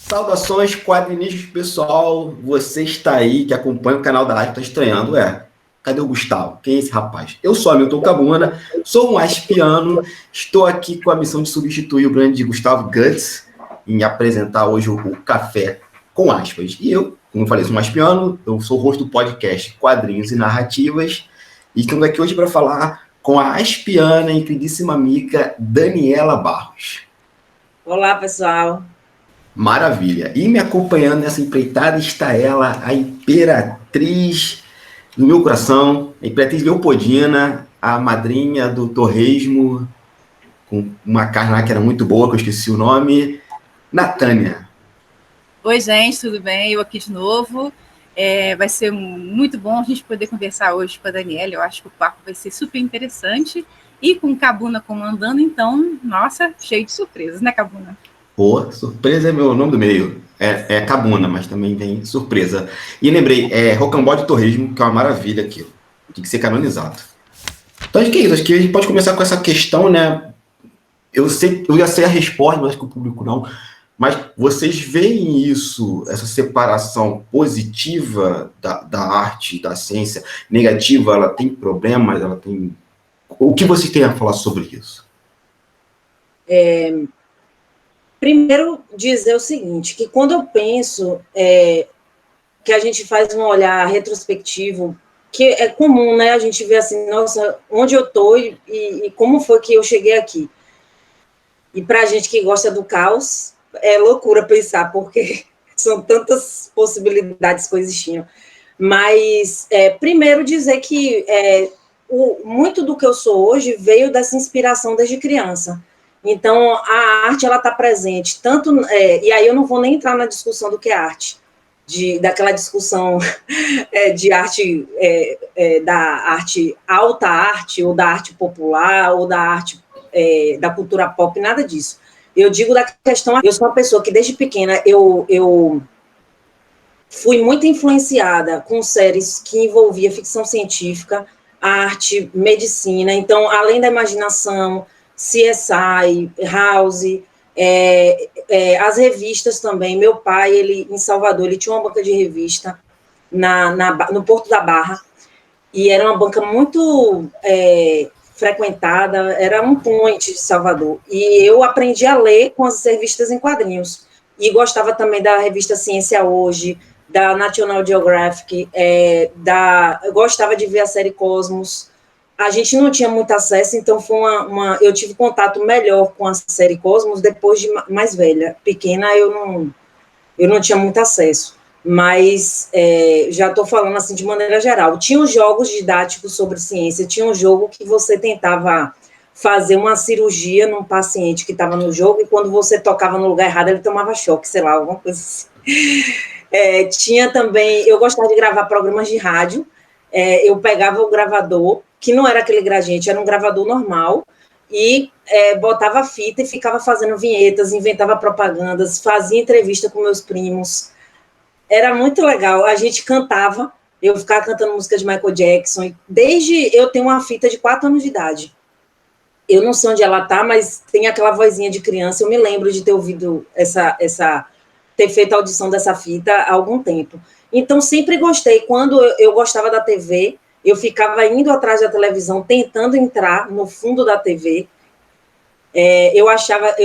Saudações, quadrinistas, pessoal. Você está aí, que acompanha o canal da Arte, está estranhando. Cadê o Gustavo? Quem é esse rapaz? Eu sou Hamilton Cabuna, sou um aspiano, estou aqui com a missão de substituir o grande Gustavo Guts em apresentar hoje o Café com Aspas. E eu, como eu falei, sou um aspiano, eu sou o host do podcast Quadrinhos e Narrativas, e estamos aqui hoje para falar com a aspiana e queridíssima amiga Daniela Barros. Olá, pessoal. Maravilha. E me acompanhando nessa empreitada está ela, a imperatriz do meu coração, a imperatriz Leopoldina, a madrinha do torresmo, com uma carne lá que era muito boa, que eu esqueci o nome, Natânia. Oi, gente, tudo bem? Eu aqui de novo. Vai ser muito bom a gente poder conversar hoje com a Daniela. Eu acho que o papo vai ser super interessante. E com Cabuna comandando, então, nossa, cheio de surpresas, né, Cabuna? Pô, surpresa é meu nome do meio. É Cabuna, mas também vem surpresa. E lembrei, Rocambole de Torresmo, que é uma maravilha aqui. Tem que ser canonizado. Então, acho que é isso. Acho que a gente pode começar com essa questão, né? Eu já sei a resposta, mas acho que o público não. Mas vocês veem isso, essa separação positiva da arte, da ciência, negativa, ela tem problemas, ela tem... O que vocês têm a falar sobre isso? Primeiro, dizer o seguinte, que quando eu penso que a gente faz um olhar retrospectivo, que é comum, né, a gente vê assim, nossa, onde eu estou e como foi que eu cheguei aqui. E para a gente que gosta do caos, é loucura pensar, porque são tantas possibilidades que existiam. Mas, primeiro, dizer que muito do que eu sou hoje veio dessa inspiração desde criança. Então, a arte, ela está presente, tanto... e aí eu não vou nem entrar na discussão do que é arte, daquela discussão de arte, da arte, alta arte, ou da arte popular, ou da arte da cultura pop, nada disso. Eu digo da questão... Eu sou uma pessoa que, desde pequena, eu fui muito influenciada com séries que envolvia ficção científica, arte, medicina. Então, além da imaginação, CSI, House, as revistas também. Meu pai, em Salvador, ele tinha uma banca de revista no Porto da Barra, e era uma banca muito frequentada, era um point de Salvador. E eu aprendi a ler com as revistas em quadrinhos. E gostava também da revista Ciência Hoje, da National Geographic, eu gostava de ver a série Cosmos. A gente não tinha muito acesso, então foi eu tive contato melhor com a série Cosmos depois de mais velha. Pequena, eu não tinha muito acesso. Mas já estou falando assim de maneira geral. Tinha os jogos didáticos sobre ciência, tinha um jogo que você tentava fazer uma cirurgia num paciente que estava no jogo, e quando você tocava no lugar errado, ele tomava choque, sei lá, alguma coisa assim. Tinha também, eu gostava de gravar programas de rádio, eu pegava o gravador, que não era aquele gradiente, era um gravador normal, e botava fita e ficava fazendo vinhetas, inventava propagandas, fazia entrevista com meus primos. Era muito legal, a gente cantava, eu ficava cantando música de Michael Jackson, desde eu tenho uma fita de 4 anos de idade. Eu não sei onde ela está, mas tem aquela vozinha de criança, eu me lembro de ter ouvido ter feito a audição dessa fita há algum tempo. Então, sempre gostei. Quando eu gostava da TV, eu ficava indo atrás da televisão, tentando entrar no fundo da TV. Eu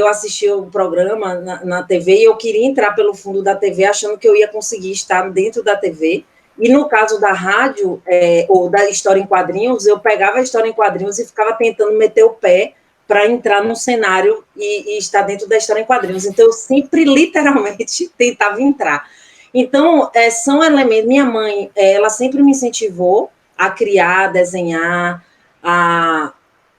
assistia o programa na TV e eu queria entrar pelo fundo da TV, achando que eu ia conseguir estar dentro da TV. E no caso da rádio, ou da história em quadrinhos, eu pegava a história em quadrinhos e ficava tentando meter o pé para entrar no cenário e estar dentro da história em quadrinhos. Então, eu sempre, literalmente, tentava entrar. Então, são elementos... Minha mãe, ela sempre me incentivou a criar, a desenhar, a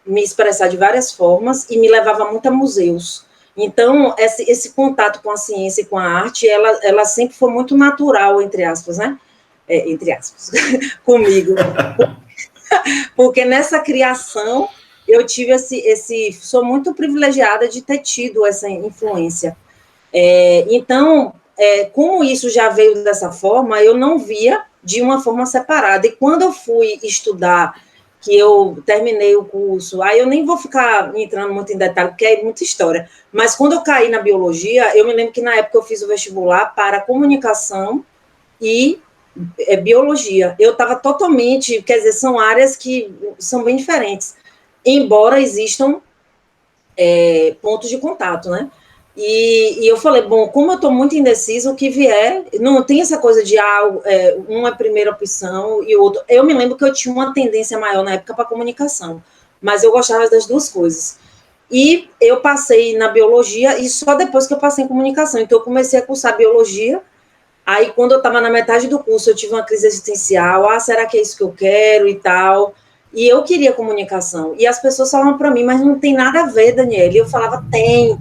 me expressar de várias formas, e me levava muito a museus. Então, esse contato com a ciência e com a arte, ela sempre foi muito natural, entre aspas, né? Entre aspas, comigo. Porque nessa criação eu tive sou muito privilegiada de ter tido essa influência. Então, como isso já veio dessa forma, eu não via de uma forma separada. E quando eu fui estudar, que eu terminei o curso, aí eu nem vou ficar entrando muito em detalhe, porque é muita história, mas quando eu caí na biologia, eu me lembro que na época eu fiz o vestibular para comunicação e biologia. Eu estava totalmente, quer dizer, são áreas que são bem diferentes, embora existam pontos de contato, né? E eu falei, bom, como eu estou muito indecisa, o que vier, não tem essa coisa de uma primeira opção e outra. Eu me lembro que eu tinha uma tendência maior na época para comunicação, mas eu gostava das duas coisas. E eu passei na biologia e só depois que eu passei em comunicação. Então, eu comecei a cursar biologia. Aí, quando eu estava na metade do curso, eu tive uma crise existencial. Será que é isso que eu quero e tal? E eu queria comunicação. E as pessoas falavam para mim, mas não tem nada a ver, Daniela. E eu falava, tem.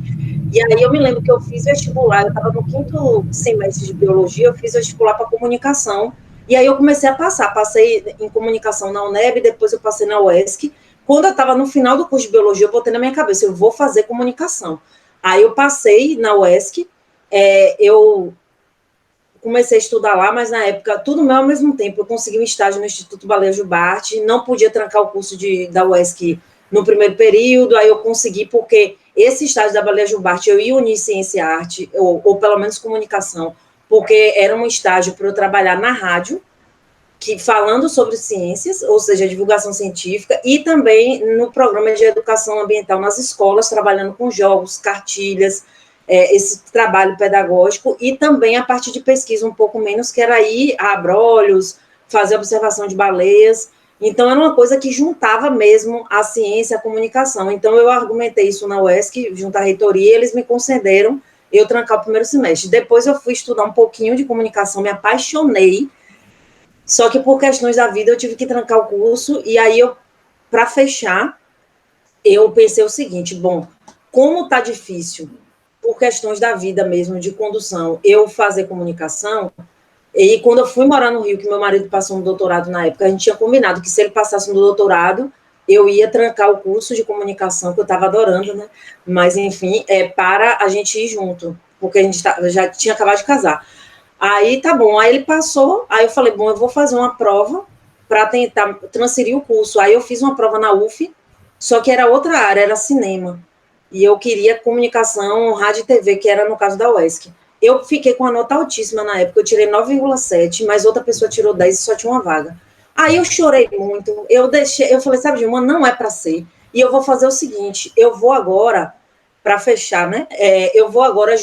E aí eu me lembro que eu fiz vestibular, eu estava no 5º semestre de biologia, eu fiz vestibular para comunicação, e aí eu comecei a passei em comunicação na UNEB, depois eu passei na UESC. Quando eu estava no final do curso de biologia, eu botei na minha cabeça, eu vou fazer comunicação. Aí eu passei na UESC, eu comecei a estudar lá, mas na época, tudo meu ao mesmo tempo, eu consegui um estágio no Instituto Baleia Jubarte, não podia trancar o curso da UESC no primeiro período, aí eu consegui, porque esse estágio da Baleia Jubarte, eu ia unir ciência e arte, ou pelo menos comunicação, porque era um estágio para eu trabalhar na rádio, falando sobre ciências, ou seja, divulgação científica, e também no programa de educação ambiental nas escolas, trabalhando com jogos, cartilhas, esse trabalho pedagógico, e também a parte de pesquisa um pouco menos, que era ir a abrolhos, fazer observação de baleias. Então, era uma coisa que juntava mesmo a ciência e a comunicação. Então, eu argumentei isso na UESC, junto à reitoria, e eles me concederam eu trancar o primeiro semestre. Depois, eu fui estudar um pouquinho de comunicação, me apaixonei, só que por questões da vida, eu tive que trancar o curso, e aí, para fechar, eu pensei o seguinte, bom, como está difícil, por questões da vida mesmo, de condução, eu fazer comunicação. E quando eu fui morar no Rio, que meu marido passou um doutorado na época, a gente tinha combinado que se ele passasse no doutorado, eu ia trancar o curso de comunicação, que eu estava adorando, né? Mas, enfim, para a gente ir junto, porque a gente já tinha acabado de casar. Aí, tá bom, aí ele passou, aí eu falei, bom, eu vou fazer uma prova para tentar transferir o curso. Aí eu fiz uma prova na UF, só que era outra área, era cinema. E eu queria comunicação, rádio e TV, que era no caso da UESC. Eu fiquei com uma nota altíssima na época, eu tirei 9,7, mas outra pessoa tirou 10 e só tinha uma vaga. Aí eu chorei muito, eu falei, sabe, Gilma, não é para ser. E eu vou fazer o seguinte, eu vou agora, para fechar, né, eu vou agora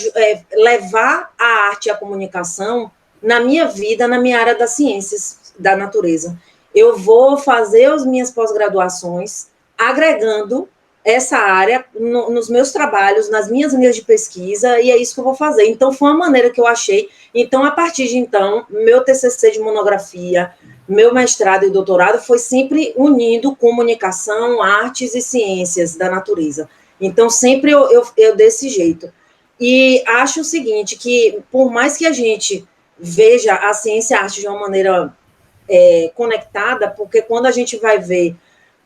levar a arte e a comunicação na minha vida, na minha área das ciências da natureza. Eu vou fazer as minhas pós-graduações, agregando essa área nos meus trabalhos, nas minhas linhas de pesquisa, e é isso que eu vou fazer. Então, foi uma maneira que eu achei. Então, a partir de então, meu TCC de monografia, meu mestrado e doutorado foi sempre unindo comunicação, artes e ciências da natureza. Então, sempre eu desse jeito. E acho o seguinte, que por mais que a gente veja a ciência e a arte de uma maneira conectada, porque quando a gente vai ver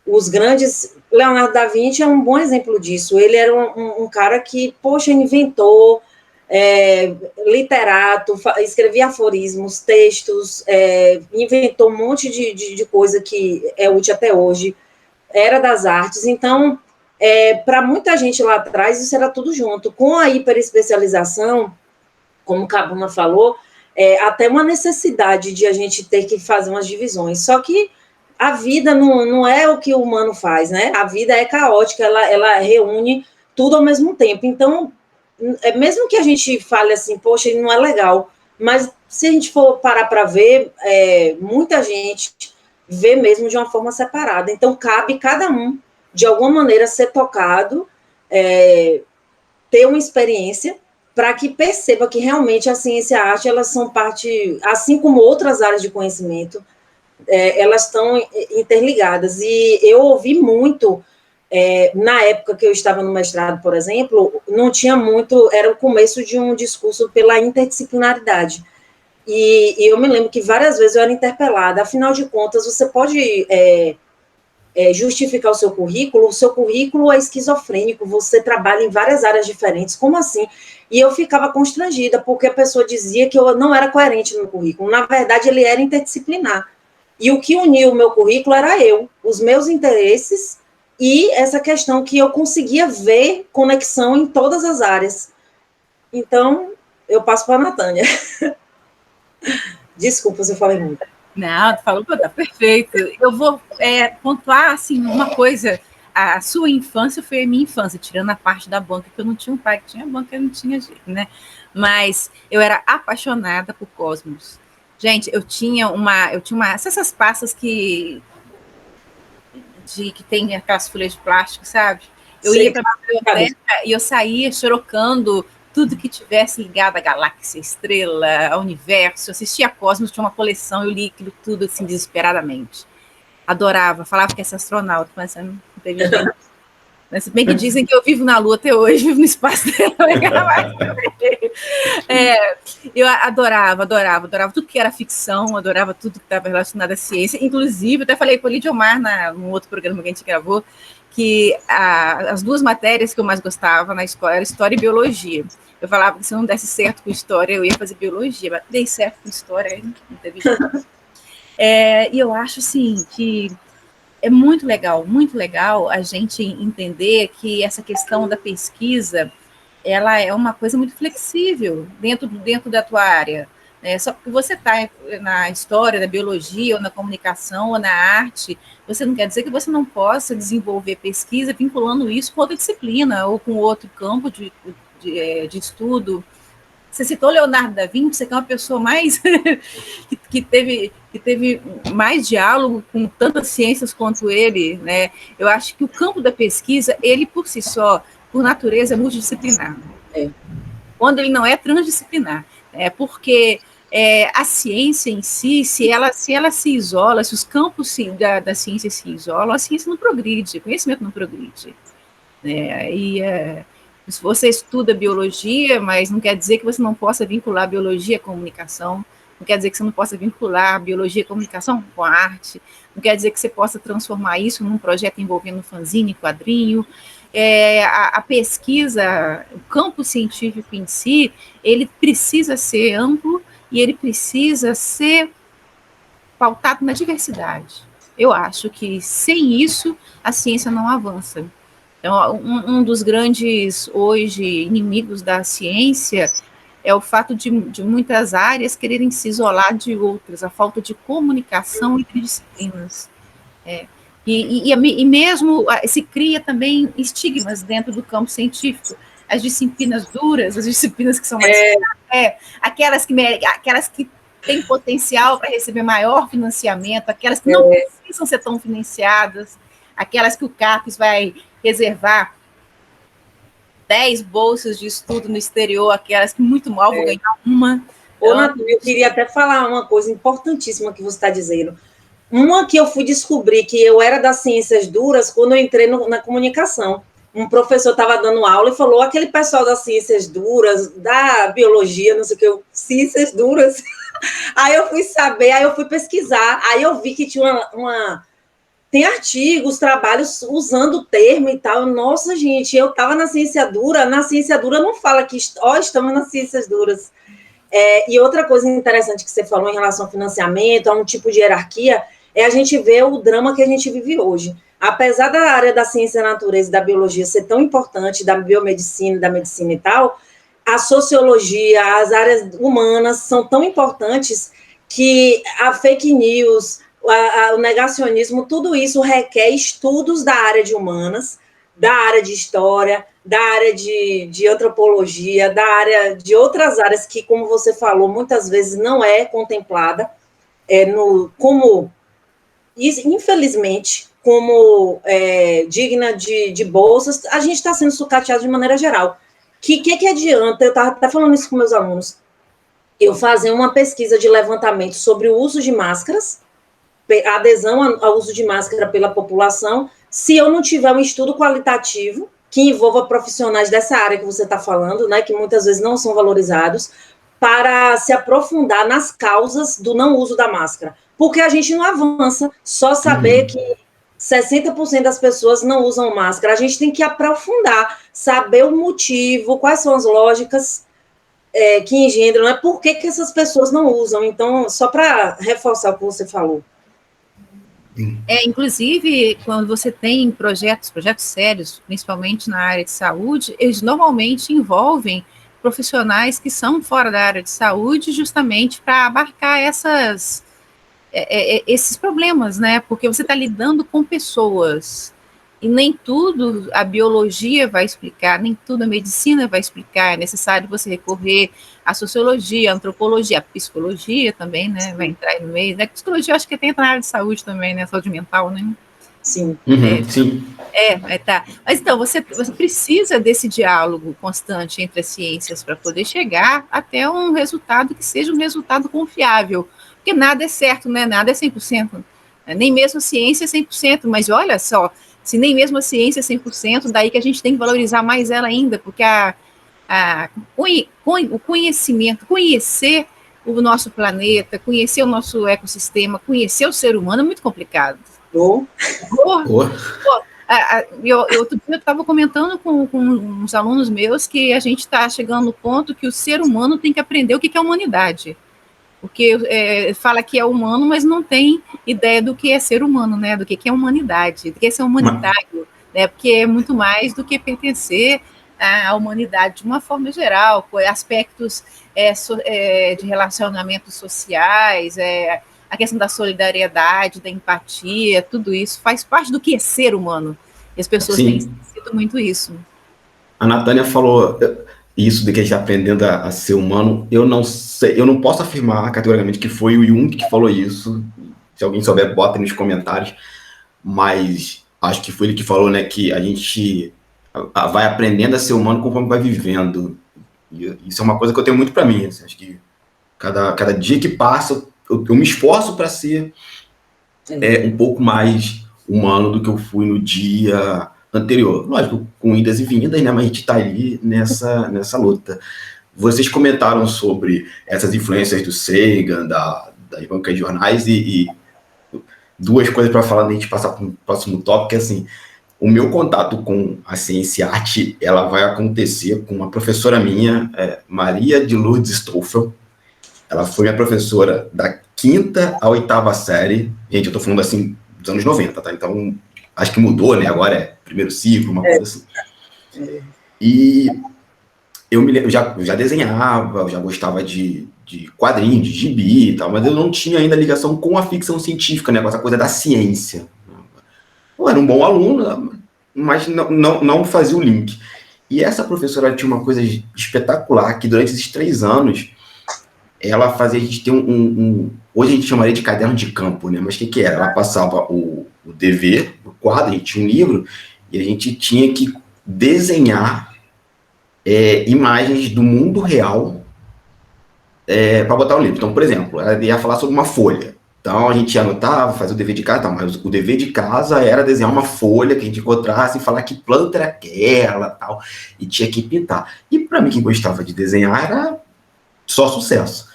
os grandes... Leonardo da Vinci é um bom exemplo disso. Ele era um cara que, poxa, inventou, literato, escrevia aforismos, textos, inventou um monte de coisa que é útil até hoje, era das artes. Então, para muita gente lá atrás, isso era tudo junto. Com a hiperespecialização, como Cabuna falou, até uma necessidade de a gente ter que fazer umas divisões. Só que a vida não é o que o humano faz, né? A vida é caótica, ela reúne tudo ao mesmo tempo. Então, mesmo que a gente fale assim, poxa, não é legal, mas se a gente for parar para ver, muita gente vê mesmo de uma forma separada. Então, cabe cada um, de alguma maneira, ser tocado, ter uma experiência, para que perceba que realmente a ciência e a arte, elas são parte, assim como outras áreas de conhecimento, elas estão interligadas. E eu ouvi muito, na época que eu estava no mestrado, por exemplo, não tinha muito, era o começo de um discurso pela interdisciplinaridade. E eu me lembro que várias vezes eu era interpelada, afinal de contas, você pode justificar o seu currículo é esquizofrênico, você trabalha em várias áreas diferentes, como assim? E eu ficava constrangida, porque a pessoa dizia que eu não era coerente no currículo. Na verdade, ele era interdisciplinar. E o que uniu o meu currículo era os meus interesses e essa questão que eu conseguia ver conexão em todas as áreas. Então, eu passo para a Natânia. Desculpa se eu falei muito. Não, tu falou, tá perfeito. Eu vou pontuar, assim, uma coisa. A sua infância foi a minha infância, tirando a parte da banca, que eu não tinha um pai que tinha banca, eu não tinha jeito, né? Mas eu era apaixonada por Cosmos. Gente, eu tinha essas pastas que tem aquelas folhas de plástico, sabe? Eu ia para a biblioteca e eu saía chorocando tudo que tivesse ligado à galáxia, estrela, ao universo. Eu assistia a Cosmos, tinha uma coleção, eu li aquilo tudo assim desesperadamente. Adorava, falava que essa astronauta, mas não teve jeito. Mas se bem que dizem que eu vivo na Lua até hoje, vivo no espaço dela. Eu adorava tudo que era ficção, adorava tudo que estava relacionado à ciência. Inclusive, até falei com o Lidiomar num outro programa que a gente gravou, que as duas matérias que eu mais gostava na escola eram História e Biologia. Eu falava que se eu não desse certo com História, eu ia fazer Biologia, mas dei certo com História, não teve jeito. E eu acho, assim, que é muito legal a gente entender que essa questão da pesquisa, ela é uma coisa muito flexível dentro da tua área. Só que você está na história, na biologia, ou na comunicação, ou na arte, você não quer dizer que você não possa desenvolver pesquisa vinculando isso com outra disciplina, ou com outro campo de estudo. Você citou Leonardo da Vinci, que é uma pessoa mais que teve mais diálogo com tantas ciências quanto ele, né? Eu acho que o campo da pesquisa, ele por si só, por natureza, é multidisciplinar. Quando ele não é transdisciplinar, porque a ciência em si, se ela se isola, se os campos da ciência se isolam, a ciência não progride, o conhecimento não progride. Se você estuda biologia, mas não quer dizer que você não possa vincular biologia à comunicação, não quer dizer que você não possa vincular biologia e comunicação com a arte, não quer dizer que você possa transformar isso num projeto envolvendo fanzine, quadrinho. A pesquisa, o campo científico em si, ele precisa ser amplo e ele precisa ser pautado na diversidade. Eu acho que sem isso a ciência não avança. Então, um dos grandes, hoje, inimigos da ciência é o fato de muitas áreas quererem se isolar de outras, a falta de comunicação entre disciplinas. E mesmo se cria também estigmas dentro do campo científico. As disciplinas duras, as disciplinas que são mais... aquelas que têm potencial para receber maior financiamento, aquelas que não precisam ser tão financiadas, aquelas que o CAPES vai reservar 10 bolsas de estudo no exterior, aquelas que muito mal vão ganhar uma. Eu queria até falar uma coisa importantíssima que você está dizendo. Uma que eu fui descobrir que eu era das ciências duras quando eu entrei na comunicação. Um professor estava dando aula e falou, aquele pessoal das ciências duras, da biologia, não sei o que, ciências duras. Aí eu fui saber, aí eu fui pesquisar, aí eu vi que tinha tem artigos, trabalhos usando o termo e tal. Nossa, gente, eu estava na ciência dura não fala que estamos nas ciências duras. E outra coisa interessante que você falou em relação ao financiamento, a um tipo de hierarquia, a gente ver o drama que a gente vive hoje. Apesar da área da ciência da natureza e da biologia ser tão importante, da biomedicina, da medicina e tal, a sociologia, as áreas humanas são tão importantes que a fake news, o negacionismo, tudo isso requer estudos da área de humanas, da área de história, da área de antropologia, da área de outras áreas que, como você falou, muitas vezes não é contemplada, como, infelizmente, como digna de bolsas. A gente está sendo sucateado de maneira geral. Que adianta, eu estava até falando isso com meus alunos, eu fazer uma pesquisa de levantamento sobre o uso de máscaras, a adesão ao uso de máscara pela população, se eu não tiver um estudo qualitativo que envolva profissionais dessa área que você está falando, né, que muitas vezes não são valorizados, para se aprofundar nas causas do não uso da máscara. Porque a gente não avança só saber que 60% das pessoas não usam máscara. A gente tem que aprofundar, saber o motivo, quais são as lógicas que engendram, né? Por que essas pessoas não usam. Então, só para reforçar o que você falou. Inclusive, quando você tem projetos sérios, principalmente na área de saúde, eles normalmente envolvem profissionais que são fora da área de saúde, justamente para abarcar esses problemas, né? Porque você está lidando com pessoas e nem tudo a biologia vai explicar, nem tudo a medicina vai explicar. É necessário você recorrer à sociologia, à antropologia, à psicologia também, né? Vai entrar aí no meio. Né? Psicologia eu acho que tem na área de saúde também, né? Saúde mental, né? Sim. Sim. Tá. Mas então, você precisa desse diálogo constante entre as ciências para poder chegar até um resultado que seja um resultado confiável. Porque nada é certo, né? Nada é 100%. Nem mesmo a ciência é 100%, mas olha só, se nem mesmo a ciência é 100%, daí que a gente tem que valorizar mais ela ainda, porque o conhecimento, conhecer o nosso planeta, conhecer o nosso ecossistema, conhecer o ser humano é muito complicado. Outro dia eu estava comentando com uns alunos meus que a gente está chegando no ponto que o ser humano tem que aprender o que é humanidade. Porque fala que é humano, mas não tem ideia do que é ser humano, né? Do que é humanidade, do que é ser humanitário, né? Porque é muito mais do que pertencer à humanidade de uma forma geral, com aspectos de relacionamentos sociais, a questão da solidariedade, da empatia, tudo isso faz parte do que é ser humano. E as pessoas têm esquecido muito isso. A Natânia falou isso de que a gente está aprendendo a ser humano. Eu não sei, eu não posso afirmar categoricamente que foi o Jung que falou isso. Se alguém souber, bota nos comentários. Mas acho que foi ele que falou, né, que a gente vai aprendendo a ser humano conforme vai vivendo. E isso é uma coisa que eu tenho muito para mim. Assim, acho que cada dia que passa, eu me esforço para ser um pouco mais humano do que eu fui no dia anterior. Lógico, com idas e vindas, né? Mas a gente está ali nessa luta. Vocês comentaram sobre essas influências do Sagan, das bancas de jornais, e duas coisas para falar, a gente passar para o próximo tópico, que é assim, o meu contato com a ciência e arte, ela vai acontecer com uma professora minha, Maria de Lourdes Stoffel. Ela foi minha professora da 5ª à 8ª série. Gente, eu tô falando assim dos anos 90, tá? Então, acho que mudou, né? Agora é primeiro ciclo, uma coisa assim. E eu já desenhava, eu já gostava de quadrinhos, de gibi e tal, mas eu não tinha ainda ligação com a ficção científica, né? Com essa coisa da ciência. Eu era um bom aluno, mas não fazia o link. E essa professora tinha uma coisa espetacular, que durante esses 3 anos, ela fazia a gente ter hoje a gente chamaria de caderno de campo, né? Mas o que era? Ela passava o dever, o quadro, a gente tinha um livro, e a gente tinha que desenhar imagens do mundo real para botar no livro. Então, por exemplo, ela ia falar sobre uma folha. Então, a gente anotava, fazia o dever de casa, mas o dever de casa era desenhar uma folha que a gente encontrasse e falar que planta era aquela, tal, e tinha que pintar. E para mim, quem gostava de desenhar, era só sucesso.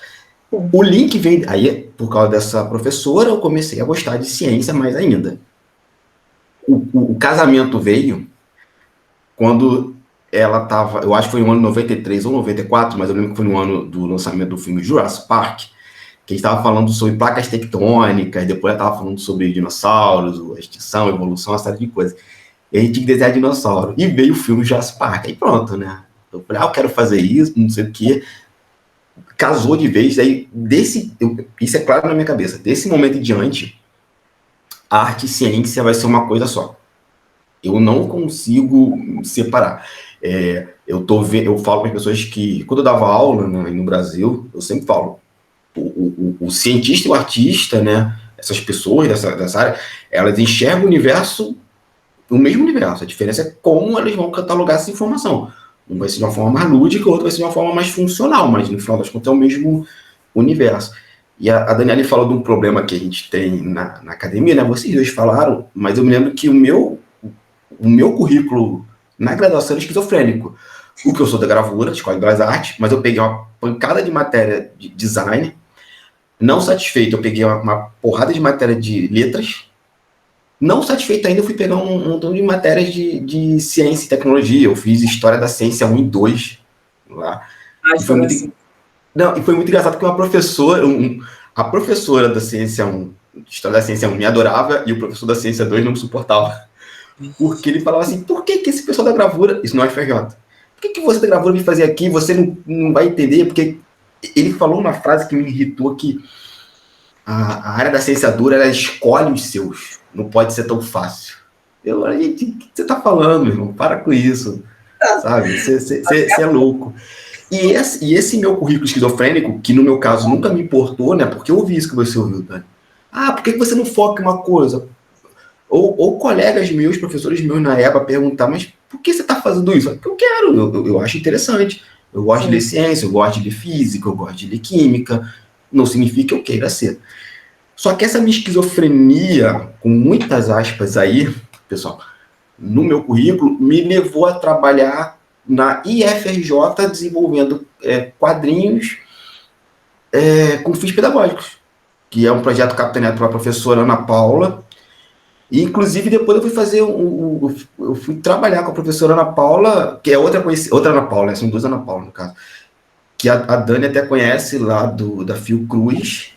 O link vem... Aí, por causa dessa professora, eu comecei a gostar de ciência mais ainda. O casamento veio quando ela estava... Eu acho que foi no ano 93 ou 94, mas eu lembro que foi no ano do lançamento do filme Jurassic Park, que a gente estava falando sobre placas tectônicas, depois ela estava falando sobre dinossauros, a extinção, a evolução, uma série de coisas. E a gente tinha que desenhar dinossauro. E veio o filme Jurassic Park. Aí pronto, né? Eu falei, eu quero fazer isso, não sei o quê. Casou de vez, aí isso é claro na minha cabeça, desse momento em diante, a arte e ciência vai ser uma coisa só. Eu não consigo separar. Eu falo para as pessoas que, quando eu dava aula, né, no Brasil, eu sempre falo, o cientista e o artista, né, essas pessoas dessa área, elas enxergam o mesmo universo, a diferença é como elas vão catalogar essa informação. Um vai ser de uma forma mais lúdica, o outro vai ser de uma forma mais funcional, mas no final das contas é o mesmo universo. E a Daniela falou de um problema que a gente tem na academia, né? Vocês dois falaram, mas eu me lembro que o meu currículo na graduação era esquizofrênico. Porque eu sou da gravura, Escola de Belas Artes, mas eu peguei uma pancada de matéria de design. Não satisfeito, eu peguei uma porrada de matéria de letras. Não satisfeito ainda, eu fui pegar um montão de matérias de ciência e tecnologia. Eu fiz História da Ciência 1 e 2 lá. E foi muito engraçado porque a professora da Ciência 1 História da Ciência 1 me adorava e o professor da Ciência 2 não me suportava. Porque ele falava assim, por que esse pessoal da gravura, isso não é FRJ, por que você da gravura me fazer aqui, você não vai entender, porque ele falou uma frase que me irritou, que a área da ciência dura, ela escolhe os seus, não pode ser tão fácil. Gente, o que você tá falando, meu irmão? Para com isso, sabe? Você é louco. E esse meu currículo esquizofrênico, que no meu caso nunca me importou, né? Porque eu ouvi isso que você ouviu, Dani. Por que você não foca em uma coisa? Ou colegas meus, professores meus na EBA perguntar, mas por que você está fazendo isso? Porque eu quero, eu acho interessante. Eu gosto de ler ciência, eu gosto de ler física, eu gosto de ler química. Não significa que eu queira ser. Só que essa minha esquizofrenia, com muitas aspas aí, pessoal, no meu currículo, me levou a trabalhar na IFRJ desenvolvendo quadrinhos com fins pedagógicos, que é um projeto capitaneado pela professora Ana Paula. E, inclusive, depois eu fui fazer eu fui trabalhar com a professora Ana Paula, que é outra Ana Paula, né? São duas Ana Paula, no caso, que a Dani até conhece lá da Fiocruz,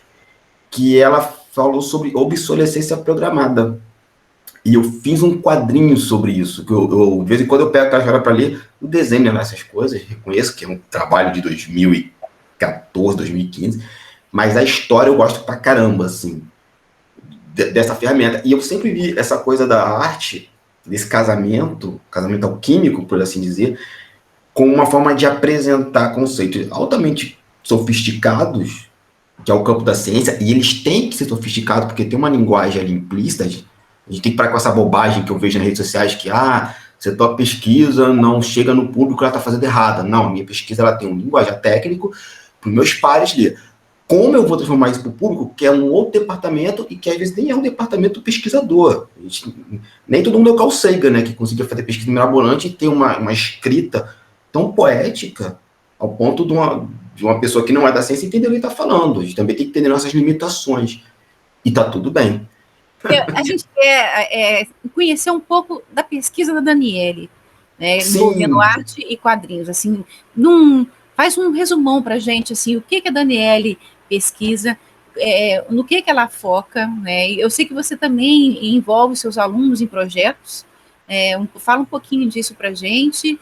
que ela falou sobre obsolescência programada. E eu fiz um quadrinho sobre isso, que eu de vez em quando eu pego aquela história para ler, o desenho, né, essas coisas, reconheço que é um trabalho de 2014, 2015, mas a história eu gosto pra caramba, assim, dessa ferramenta. E eu sempre vi essa coisa da arte, desse casamento alquímico, por assim dizer, como uma forma de apresentar conceitos altamente sofisticados, que é o campo da ciência, e eles têm que ser sofisticados, porque tem uma linguagem ali implícita. A gente tem que parar com essa bobagem que eu vejo nas redes sociais, que se tua pesquisa não chega no público, ela está fazendo errada. Não, minha pesquisa ela tem um linguagem técnico para os meus pares ler. Como eu vou transformar isso para o público, que é um outro departamento, e que às vezes nem é um departamento pesquisador. Nem todo mundo é o Carl Sagan, né, que conseguia fazer pesquisa mirabolante e ter uma escrita tão poética, ao ponto de uma pessoa que não é da ciência entender o que ele está falando. A gente também tem que entender nossas limitações. E está tudo bem. A gente quer conhecer um pouco da pesquisa da Daniele, né, envolvendo arte e quadrinhos. Assim, faz um resumão para a gente, assim, o que a Daniele pesquisa, no que ela foca, né? Eu sei que você também envolve seus alunos em projetos. Fala um pouquinho disso para a gente.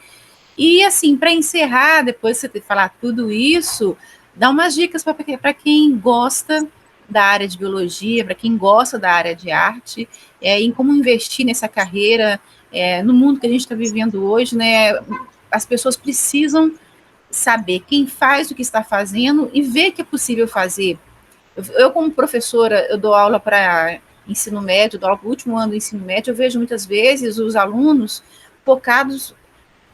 E, assim, para encerrar, depois de você falar tudo isso, dá umas dicas para quem gosta da área de biologia, para quem gosta da área de arte, em como investir nessa carreira, no mundo que a gente está vivendo hoje, né? As pessoas precisam saber quem faz o que está fazendo e ver que é possível fazer. Eu como professora, eu dou aula para ensino médio, dou aula para o último ano do ensino médio, eu vejo muitas vezes os alunos focados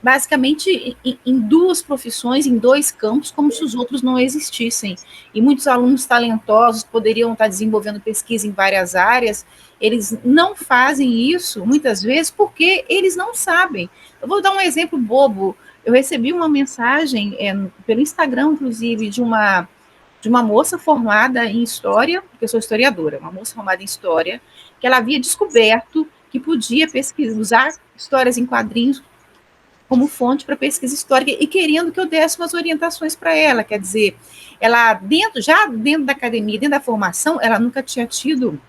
basicamente em duas profissões, em dois campos, como se os outros não existissem. E muitos alunos talentosos poderiam estar desenvolvendo pesquisa em várias áreas, eles não fazem isso, muitas vezes, porque eles não sabem. Eu vou dar um exemplo bobo. Eu recebi uma mensagem pelo Instagram, inclusive, de uma moça formada em História, porque eu sou historiadora, uma moça formada em História, que ela havia descoberto que podia usar histórias em quadrinhos como fonte para pesquisa histórica e querendo que eu desse umas orientações para ela. Quer dizer, ela dentro da academia, dentro da formação, ela nunca tinha tido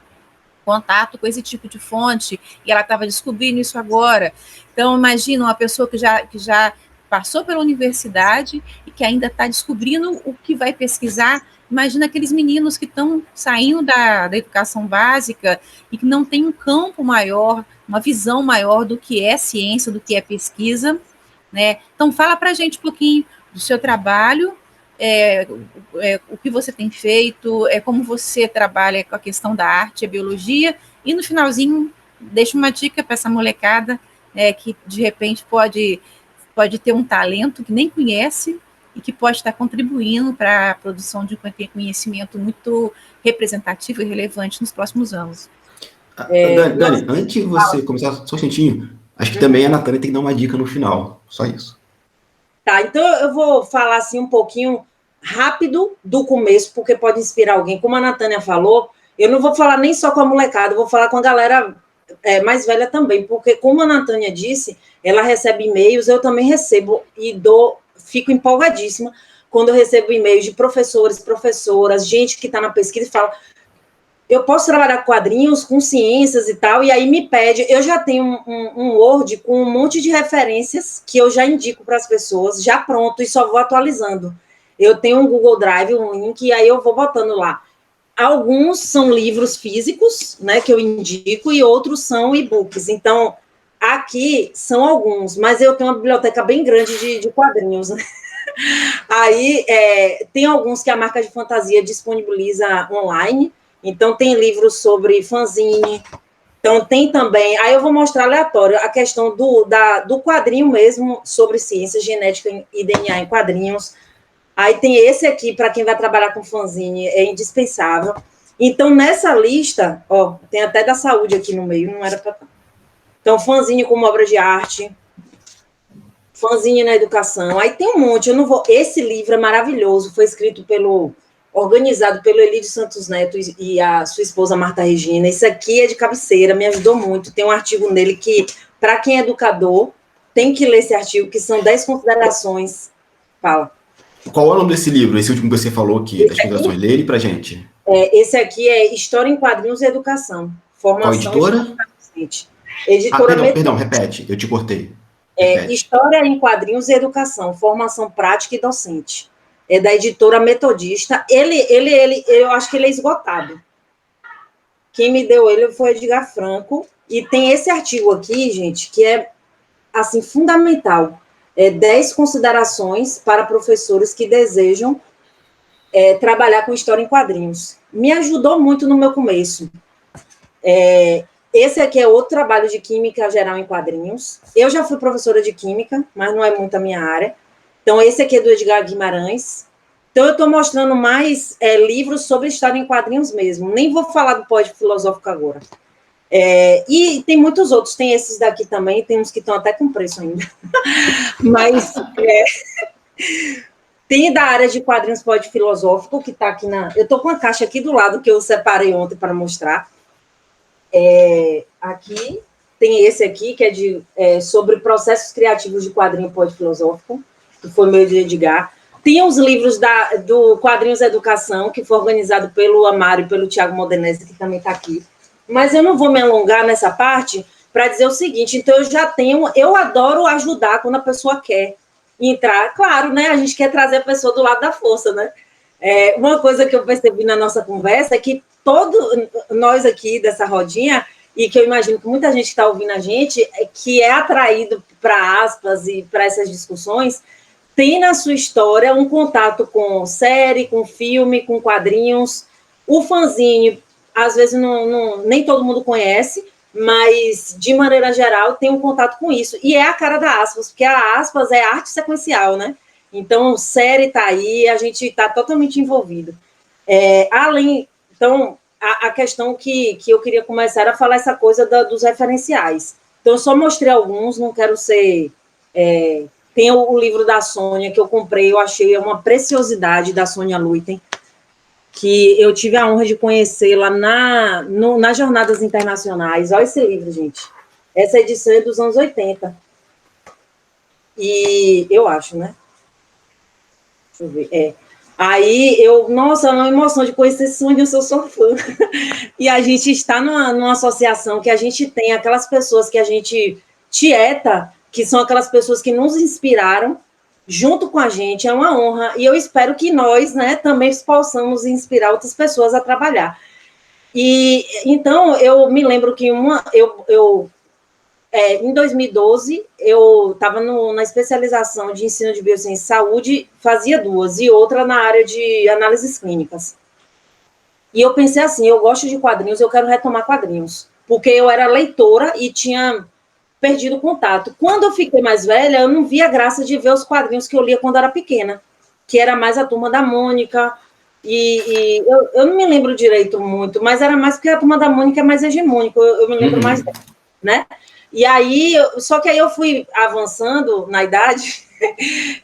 contato com esse tipo de fonte e ela estava descobrindo isso agora. Então, imagina uma pessoa que já passou pela universidade e que ainda está descobrindo o que vai pesquisar. Imagina aqueles meninos que estão saindo da educação básica e que não tem um campo maior, uma visão maior do que é ciência, do que é pesquisa, né? Então, fala para a gente um pouquinho do seu trabalho, o que você tem feito, como você trabalha com a questão da arte e a biologia, e no finalzinho, deixa uma dica para essa molecada que, de repente, pode ter um talento que nem conhece e que pode estar contribuindo para a produção de um conhecimento muito representativo e relevante nos próximos anos. Dani, antes de você começar, só um instantinho, acho que também a Natânia tem que dar uma dica no final, só isso. Tá, então eu vou falar assim um pouquinho rápido do começo, porque pode inspirar alguém. Como a Natânia falou, eu não vou falar nem só com a molecada, eu vou falar com a galera mais velha também, porque como a Natânia disse, ela recebe e-mails, eu também recebo e fico empolgadíssima quando eu recebo e-mails de professores, professoras, gente que está na pesquisa e fala, eu posso trabalhar com quadrinhos, com ciências e tal, e aí me pede, eu já tenho um Word com um monte de referências que eu já indico para as pessoas, já pronto, e só vou atualizando. Eu tenho um Google Drive, um link, e aí eu vou botando lá. Alguns são livros físicos, né, que eu indico, e outros são e-books. Então, aqui são alguns, mas eu tenho uma biblioteca bem grande de quadrinhos, né? Aí, tem alguns que a marca de fantasia disponibiliza online, então tem livros sobre fanzine, então tem também, aí eu vou mostrar aleatório, a questão do quadrinho mesmo, sobre ciência genética e DNA em quadrinhos. Aí tem esse aqui, para quem vai trabalhar com fanzine, é indispensável. Então, nessa lista, ó, tem até da saúde aqui no meio, não era para... Então, fanzine como obra de arte, fanzine na educação, aí tem um monte, eu não vou... Esse livro é maravilhoso, foi escrito organizado pelo Elide Santos Neto e a sua esposa Marta Regina. Isso aqui é de cabeceira, me ajudou muito. Tem um artigo nele que, para quem é educador, tem que ler esse artigo, que são 10 considerações. Fala. Qual é o nome desse livro, esse último que você falou aqui, das considerações? Lê ele pra gente. Esse aqui é História em Quadrinhos e Educação. Formação. Qual editora? Editora perdão, repete, eu te cortei. História em Quadrinhos e Educação, Formação Prática e Docente. É da editora Metodista. Eu acho que ele é esgotado. Quem me deu ele foi Edgar Franco. E tem esse artigo aqui, gente, que é, assim, fundamental. 10 considerações para professores que desejam trabalhar com história em quadrinhos. Me ajudou muito no meu começo. Esse aqui é outro trabalho de Química Geral em Quadrinhos. Eu já fui professora de Química, mas não é muito a minha área. Então, esse aqui é do Edgar Guimarães. Então, eu estou mostrando mais livros sobre história em quadrinhos mesmo. Nem vou falar do Pódio Filosófico agora. E tem muitos outros. Tem esses daqui também. Tem uns que estão até com preço ainda. Mas tem da área de quadrinhos Pódio Filosófico, que está aqui na... Eu estou com a caixa aqui do lado, que eu separei ontem para mostrar. Aqui tem esse aqui, que é sobre processos criativos de quadrinho Pódio Filosófico, que foi meu de Edgar. Tem os livros do Quadrinhos Educação, que foi organizado pelo Amário e pelo Tiago Modenese, que também está aqui. Mas eu não vou me alongar nessa parte para dizer o seguinte, então eu adoro ajudar quando a pessoa quer entrar. Claro, né? A gente quer trazer a pessoa do lado da força, né? Uma coisa que eu percebi na nossa conversa é que nós aqui dessa rodinha, e que eu imagino que muita gente que está ouvindo a gente, que é atraído para aspas e para essas discussões, tem na sua história um contato com série, com filme, com quadrinhos. O fanzine, às vezes, nem todo mundo conhece, mas, de maneira geral, tem um contato com isso. E é a cara da aspas, porque a aspas é arte sequencial, né? Então, série está aí, a gente está totalmente envolvido. Então, a questão que eu queria começar era falar essa coisa dos referenciais. Então, eu só mostrei alguns, não quero ser... Tem o livro da Sônia, que eu comprei, eu achei uma preciosidade, da Sônia Luiten, que eu tive a honra de conhecer lá nas Jornadas Internacionais. Olha esse livro, gente. Essa edição é dos anos 80. E eu acho, né? Deixa eu ver. Aí, nossa, uma emoção de conhecer Sônia, eu sou fã. E a gente está numa associação que a gente tem aquelas pessoas que a gente tieta, que são aquelas pessoas que nos inspiraram, junto com a gente, é uma honra, e eu espero que nós, né, também possamos inspirar outras pessoas a trabalhar. E, então, eu me lembro que em 2012, eu estava na especialização de ensino de biociência e saúde, fazia 2, e outra na área de análises clínicas. E eu pensei assim, eu gosto de quadrinhos, eu quero retomar quadrinhos, porque eu era leitora e tinha perdido o contato. Quando eu fiquei mais velha, eu não via graça de ver os quadrinhos que eu lia quando era pequena, que era mais a Turma da Mônica, e eu não me lembro direito muito, mas era mais porque a Turma da Mônica é mais hegemônica, eu me lembro mais, né? E aí, só que aí eu fui avançando na idade,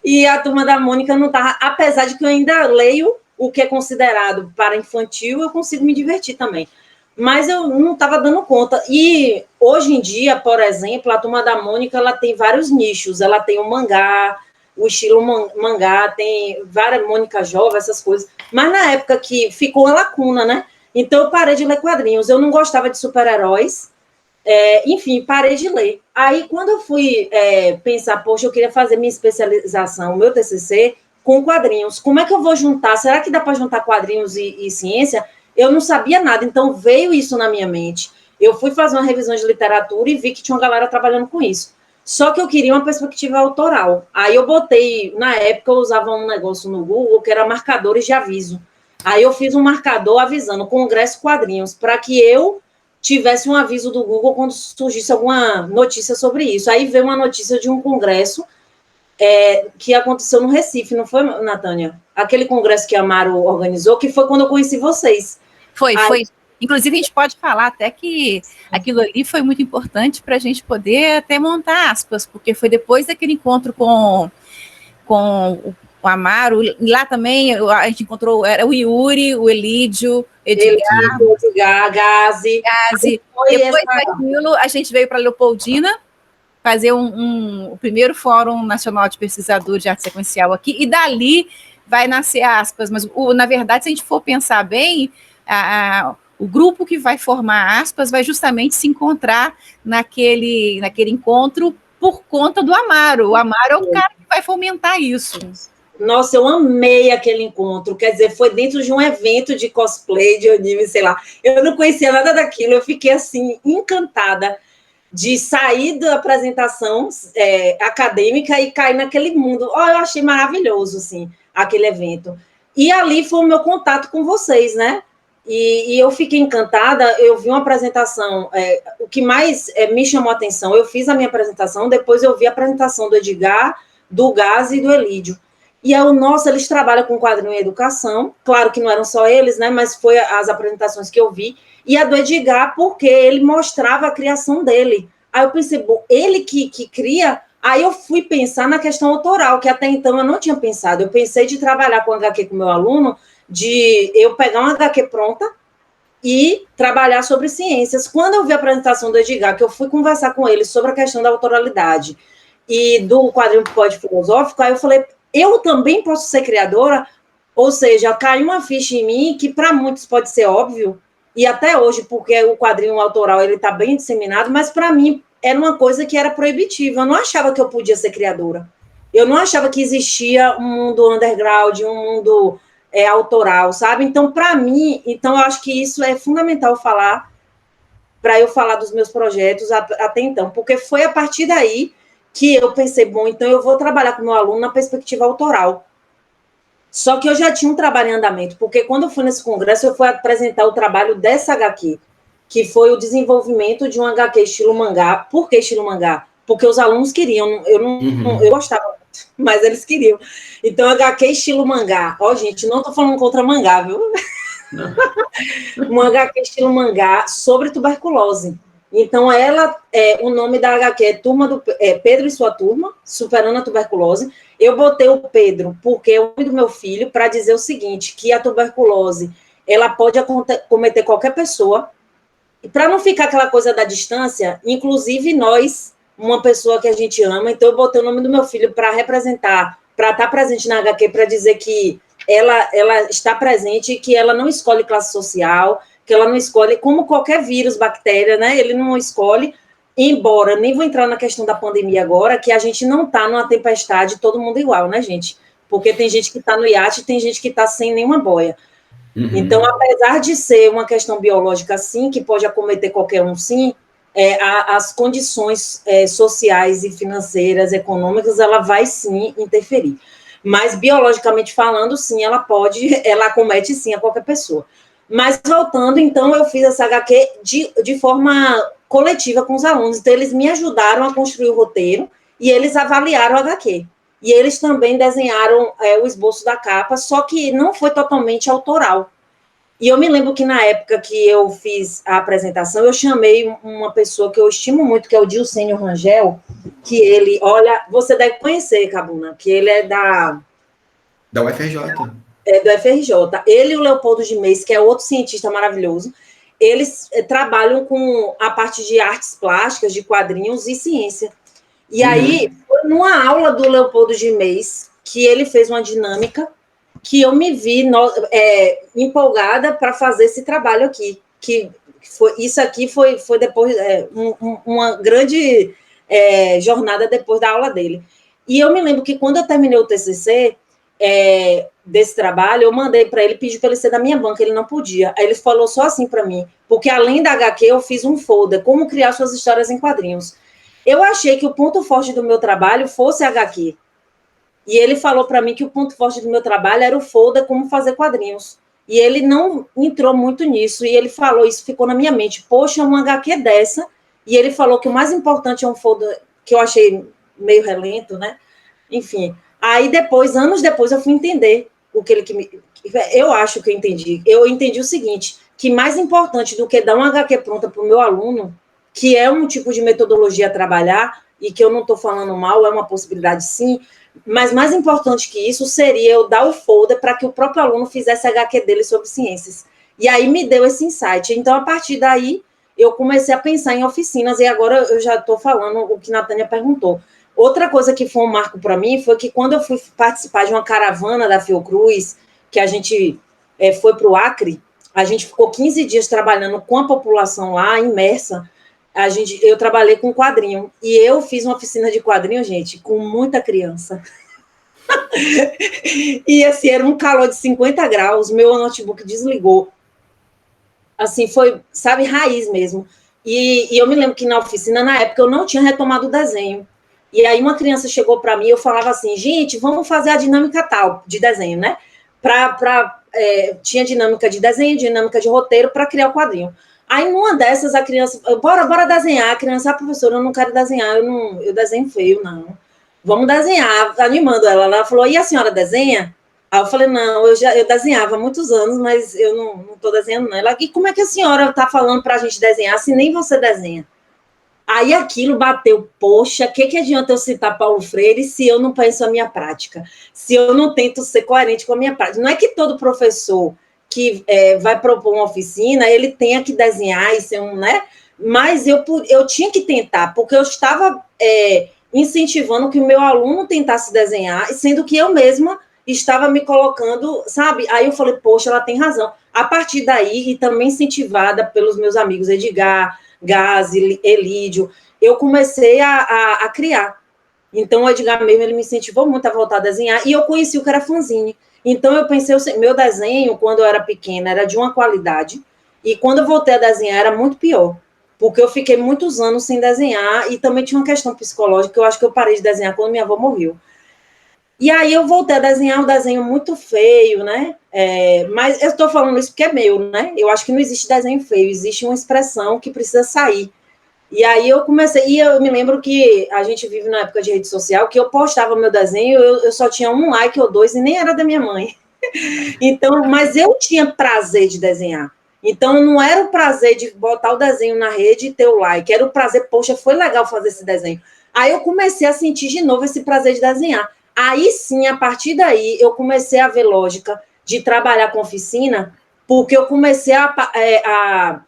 e a Turma da Mônica não estava, apesar de que eu ainda leio o que é considerado para infantil, eu consigo me divertir também. Mas eu não estava dando conta. E hoje em dia, por exemplo, a Turma da Mônica, ela tem vários nichos. Ela tem o mangá, o estilo mangá, tem várias Mônica Jovem, essas coisas. Mas na época que ficou uma lacuna, né? Então, eu parei de ler quadrinhos. Eu não gostava de super-heróis. Enfim, parei de ler. Aí, quando eu fui pensar, poxa, eu queria fazer minha especialização, meu TCC, com quadrinhos. Como é que eu vou juntar? Será que dá para juntar quadrinhos e ciência? Eu não sabia nada, então veio isso na minha mente. Eu fui fazer uma revisão de literatura e vi que tinha uma galera trabalhando com isso. Só que eu queria uma perspectiva autoral. Aí eu botei, na época eu usava um negócio no Google que era marcadores de aviso. Aí eu fiz um marcador avisando Congresso Quadrinhos, para que eu tivesse um aviso do Google quando surgisse alguma notícia sobre isso. Aí veio uma notícia de um congresso que aconteceu no Recife, não foi, Natânia? Aquele congresso que a Amaro organizou, que foi quando eu conheci vocês. Foi. Inclusive, a gente pode falar até que aquilo ali foi muito importante para a gente poder até montar aspas, porque foi depois daquele encontro com o Amaro. Lá também a gente encontrou o Yuri, o Elídio, Edgar, Gazi. Depois daquilo, a gente veio para Leopoldina fazer o primeiro Fórum Nacional de Pesquisadores de Arte Sequencial aqui, e dali vai nascer aspas, mas na verdade, se a gente for pensar bem, o grupo que vai formar aspas vai justamente se encontrar naquele encontro por conta do Amaro. O Amaro é o cara que vai fomentar isso. Nossa, eu amei aquele encontro, quer dizer, foi dentro de um evento de cosplay, de anime, sei lá. Eu não conhecia nada daquilo, eu fiquei, assim, encantada de sair da apresentação acadêmica e cair naquele mundo. Eu achei maravilhoso, assim, aquele evento. E ali foi o meu contato com vocês, né? E eu fiquei encantada, eu vi uma apresentação, o que mais me chamou a atenção, eu fiz a minha apresentação, depois eu vi a apresentação do Edgar, do Gazi e do Elídio. E nossa, eles trabalham com quadrinho em educação, claro que não eram só eles, né, mas foi as apresentações que eu vi, e a do Edgar, porque ele mostrava a criação dele. Aí eu pensei, bom, ele que cria. Aí eu fui pensar na questão autoral, que até então eu não tinha pensado. Eu pensei de trabalhar com HQ com meu aluno, de eu pegar uma HQ pronta e trabalhar sobre ciências. Quando eu vi a apresentação do Edgar, que eu fui conversar com ele sobre a questão da autoralidade e do quadrinho pode filosófico, aí eu falei, eu também posso ser criadora? Ou seja, caiu uma ficha em mim que para muitos pode ser óbvio, e até hoje, porque o quadrinho autoral ele está bem disseminado, mas para mim era uma coisa que era proibitiva. Eu não achava que eu podia ser criadora. Eu não achava que existia um mundo underground, um mundo autoral, sabe? Então, para mim, eu acho que isso é fundamental falar, para eu falar dos meus projetos até então, porque foi a partir daí que eu pensei, bom, então eu vou trabalhar com meu aluno na perspectiva autoral. Só que eu já tinha um trabalho em andamento, porque quando eu fui nesse congresso, eu fui apresentar o trabalho dessa HQ, que foi o desenvolvimento de um HQ estilo mangá. Por que estilo mangá? Porque os alunos queriam, eu gostava, mas eles queriam. Então, HQ estilo mangá. Gente, não estou falando contra mangá, viu? Um HQ estilo mangá sobre tuberculose. Então, o nome da HQ é Pedro e sua turma, superando a tuberculose. Eu botei o Pedro porque é o nome do meu filho, para dizer o seguinte, que a tuberculose, ela pode cometer qualquer pessoa, e para não ficar aquela coisa da distância, inclusive nós, uma pessoa que a gente ama, então eu botei o nome do meu filho para representar, para estar presente na HQ, para dizer que ela está presente e que ela não escolhe classe social, que ela não escolhe, como qualquer vírus, bactéria, né? Ele não escolhe, embora, nem vou entrar na questão da pandemia agora, que a gente não está numa tempestade, todo mundo igual, né, gente? Porque tem gente que está no iate e tem gente que está sem nenhuma boia. Uhum. Então, apesar de ser uma questão biológica, sim, que pode acometer qualquer um, sim, as condições sociais e financeiras, econômicas, ela vai, sim, interferir. Mas, biologicamente falando, sim, ela acomete, sim, a qualquer pessoa. Mas, voltando, então, eu fiz essa HQ de forma coletiva com os alunos. Então, eles me ajudaram a construir o roteiro e eles avaliaram a HQ. E eles também desenharam o esboço da capa, só que não foi totalmente autoral. E eu me lembro que, na época que eu fiz a apresentação, eu chamei uma pessoa que eu estimo muito, que é o Dilcênio Rangel, que ele, olha, você deve conhecer, Cabuna, que ele é da UFRJ. Do FRJ. Ele e o Leopoldo Gimes, que é outro cientista maravilhoso, eles trabalham com a parte de artes plásticas, de quadrinhos e ciência. E aí, foi numa aula do Leopoldo Gimes que ele fez uma dinâmica que eu me vi empolgada para fazer esse trabalho aqui, isso aqui foi depois uma grande jornada depois da aula dele. E eu me lembro que quando eu terminei o TCC desse trabalho, eu mandei para ele, pedi para ele ser da minha banca, ele não podia. Aí ele falou só assim para mim, porque além da HQ eu fiz um folder, como criar suas histórias em quadrinhos. Eu achei que o ponto forte do meu trabalho fosse a HQ. E ele falou para mim que o ponto forte do meu trabalho era o folder, como fazer quadrinhos. E ele não entrou muito nisso, e ele falou, isso ficou na minha mente, poxa, uma HQ dessa, e ele falou que o mais importante é um folder, que eu achei meio relento, né? Enfim, aí depois, anos depois, eu fui entender o que ele... Eu acho que eu entendi o seguinte, que mais importante do que dar uma HQ pronta para o meu aluno, que é um tipo de metodologia a trabalhar, e que eu não estou falando mal, é uma possibilidade sim, mas mais importante que isso seria eu dar o folder para que o próprio aluno fizesse a HQ dele sobre ciências. E aí me deu esse insight. Então, a partir daí, eu comecei a pensar em oficinas, e agora eu já estou falando o que a Natânia perguntou. Outra coisa que foi um marco para mim foi que quando eu fui participar de uma caravana da Fiocruz, que a gente foi para o Acre, a gente ficou 15 dias trabalhando com a população lá, imersa. Eu trabalhei com quadrinho, e eu fiz uma oficina de quadrinho, gente, com muita criança. E assim, era um calor de 50 graus, meu notebook desligou. Assim, foi, sabe, raiz mesmo. E eu me lembro que na oficina, na época, eu não tinha retomado o desenho. E aí uma criança chegou para mim e eu falava assim, gente, vamos fazer a dinâmica tal de desenho, né? Tinha dinâmica de desenho, dinâmica de roteiro para criar o quadrinho. Aí, numa dessas, a criança, bora desenhar. A criança, professora, eu não quero desenhar, eu desenho feio, não. Vamos desenhar, animando ela. Ela falou, e a senhora desenha? Aí eu falei, não, eu desenhava há muitos anos, mas eu não estou desenhando, não. Ela, e como é que a senhora está falando para a gente desenhar, se nem você desenha? Aí aquilo bateu, poxa, o que adianta eu citar Paulo Freire se eu não penso a minha prática? Se eu não tento ser coerente com a minha prática? Não é que todo professor que vai propor uma oficina, ele tenha que desenhar e ser né? Mas eu tinha que tentar, porque eu estava incentivando que o meu aluno tentasse desenhar, sendo que eu mesma estava me colocando, sabe? Aí eu falei, poxa, ela tem razão. A partir daí, e também incentivada pelos meus amigos Edgar, Gazi, Elídio, eu comecei a criar. Então, o Edgar mesmo, ele me incentivou muito a voltar a desenhar, e eu conheci o que era fanzine. Então, eu pensei, meu desenho, quando eu era pequena, era de uma qualidade, e quando eu voltei a desenhar, era muito pior, porque eu fiquei muitos anos sem desenhar, e também tinha uma questão psicológica, que eu acho que eu parei de desenhar quando minha avó morreu. E aí eu voltei a desenhar um desenho muito feio, né? Mas eu estou falando isso porque é meu, né? Eu acho que não existe desenho feio, existe uma expressão que precisa sair. E aí eu comecei, e eu me lembro que a gente vive na época de rede social, que eu postava meu desenho, eu só tinha 1 like ou 2, e nem era da minha mãe. Então, mas eu tinha prazer de desenhar. Então, não era o prazer de botar o desenho na rede e ter o like, era o prazer, poxa, foi legal fazer esse desenho. Aí eu comecei a sentir de novo esse prazer de desenhar. Aí sim, a partir daí, eu comecei a ver lógica de trabalhar com oficina, porque eu comecei a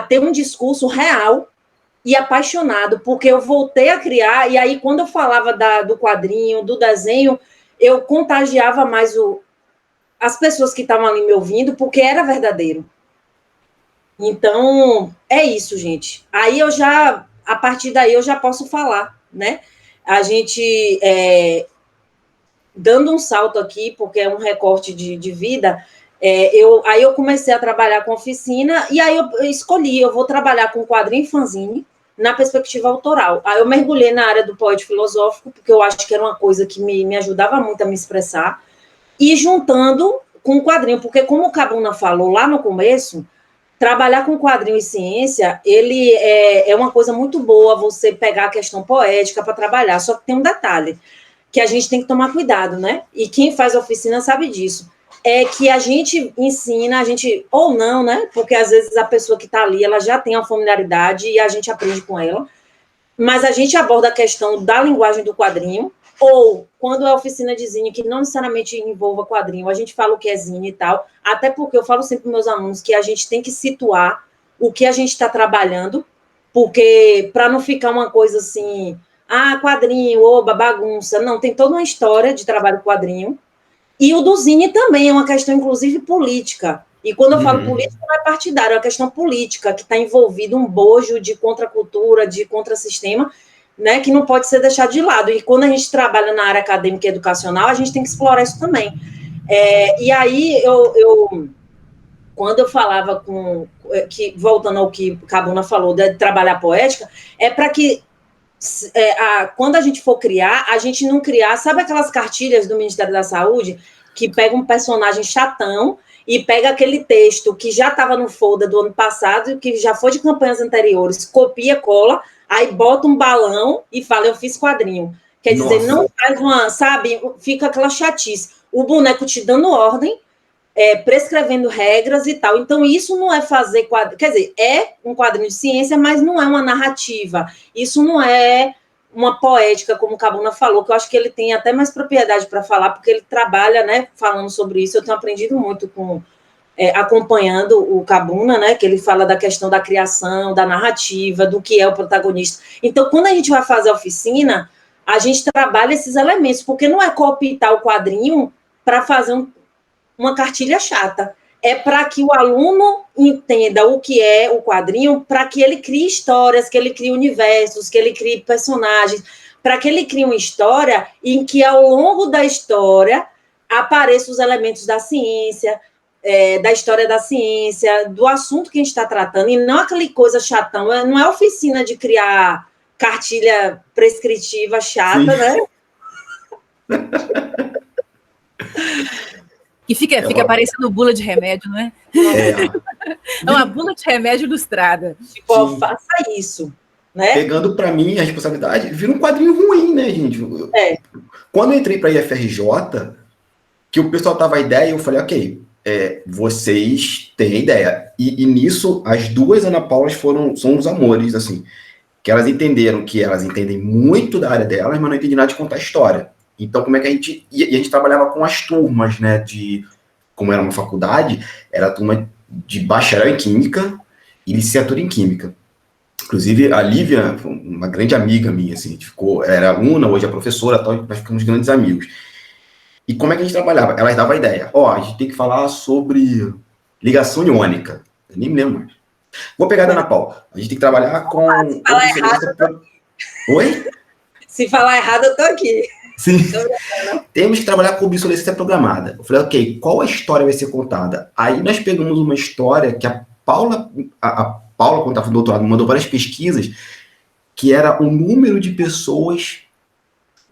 ter um discurso real e apaixonado, porque eu voltei a criar, e aí quando eu falava do quadrinho, do desenho, eu contagiava mais as pessoas que estavam ali me ouvindo, porque era verdadeiro. Então, é isso, gente. Aí a partir daí eu já posso falar, né? A gente, dando um salto aqui, porque é um recorte de vida, aí eu comecei a trabalhar com oficina, e aí eu escolhi, eu vou trabalhar com quadrinho e fanzine, na perspectiva autoral. Aí eu mergulhei na área do poético filosófico, porque eu acho que era uma coisa que me ajudava muito a me expressar, e juntando com o quadrinho, porque como o Cabuna falou lá no começo, trabalhar com quadrinho e ciência, ele é uma coisa muito boa, você pegar a questão poética para trabalhar, só que tem um detalhe, que a gente tem que tomar cuidado, né? E quem faz oficina sabe disso. É que a gente ensina, ou não, né? Porque às vezes a pessoa que está ali, ela já tem uma familiaridade e a gente aprende com ela, mas a gente aborda a questão da linguagem do quadrinho, ou quando é oficina de zine, que não necessariamente envolva quadrinho, a gente fala o que é zine e tal, até porque eu falo sempre para meus alunos que a gente tem que situar o que a gente está trabalhando, porque para não ficar uma coisa assim, quadrinho, oba, bagunça, não, tem toda uma história de trabalho quadrinho, E o do Zine também é uma questão, inclusive, política. E quando eu falo política, não é partidário, é uma questão política, que está envolvido um bojo de contracultura, de contrassistema, né, que não pode ser deixado de lado. E quando a gente trabalha na área acadêmica e educacional, a gente tem que explorar isso também. E aí, quando eu falava voltando ao que Cabuna falou, de trabalhar poética, é para que quando a gente for criar, a gente não criar, sabe aquelas cartilhas do Ministério da Saúde, que pega um personagem chatão e pega aquele texto que já estava no folder do ano passado, que já foi de campanhas anteriores, copia, cola, aí bota um balão e fala, eu fiz quadrinho. Quer dizer, não faz sabe, fica aquela chatice. O boneco te dando ordem, prescrevendo regras e tal. Então, isso não é fazer quadrinho. Quer dizer, é um quadrinho de ciência, mas não é uma narrativa. Isso não é uma poética, como o Cabuna falou, que eu acho que ele tem até mais propriedade para falar, porque ele trabalha, né, falando sobre isso. Eu tenho aprendido muito acompanhando o Cabuna, né, que ele fala da questão da criação, da narrativa, do que é o protagonista. Então, quando a gente vai fazer a oficina, a gente trabalha esses elementos, porque não é cooptar o quadrinho para fazer uma cartilha chata. É para que o aluno entenda o que é o quadrinho, para que ele crie histórias, que ele crie universos, que ele crie personagens, para que ele crie uma história em que, ao longo da história, apareçam os elementos da ciência, da história da ciência, do assunto que a gente está tratando, e não aquela coisa chatão. Não é oficina de criar cartilha prescritiva chata, sim, né? Que fica parecendo bula de remédio, não é? É uma bula de remédio ilustrada. Tipo, faça isso, né? Pegando para mim a responsabilidade, vira um quadrinho ruim, né, gente? Quando eu entrei para a IFRJ, que o pessoal tava a ideia, eu falei, ok, vocês têm a ideia. E nisso, as duas Ana Paulas são uns amores, assim, que elas entenderam que elas entendem muito da área delas, mas não entendem nada de contar história. Então, como é que a gente trabalhava com as turmas, né, como era uma faculdade, era a turma de bacharel em Química e licenciatura em Química. Inclusive, a Lívia, uma grande amiga minha, assim, a gente era aluna, hoje é professora, tal, nós ficamos grandes amigos. E como é que a gente trabalhava? Elas davam a ideia, a gente tem que falar sobre ligação iônica. Eu nem me lembro mais. Vou pegar a Ana Paula. A gente tem que trabalhar com... Se falar errado, Oi? Se falar errado, eu tô aqui. Sim. Temos que trabalhar com obsolescência programada. Eu falei, ok, qual a história vai ser contada? Aí nós pegamos uma história que a Paula, quando estava no doutorado, mandou várias pesquisas, que era o número de pessoas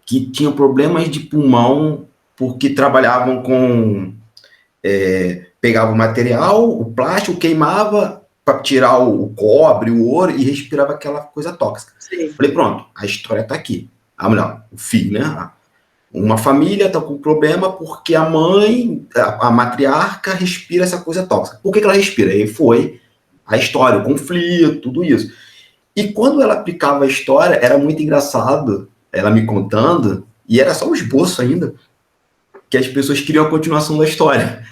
que tinham problemas de pulmão porque trabalhavam com... pegavam o material, o plástico, queimava para tirar o cobre, o ouro, e respirava aquela coisa tóxica. Sim. Falei, pronto, a história está aqui. O filho, né? Uma família está com problema porque a mãe, a matriarca, respira essa coisa tóxica. Por que ela respira? Aí foi a história, o conflito, tudo isso. E quando ela aplicava a história, era muito engraçado, ela me contando, e era só um esboço ainda, que as pessoas queriam a continuação da história.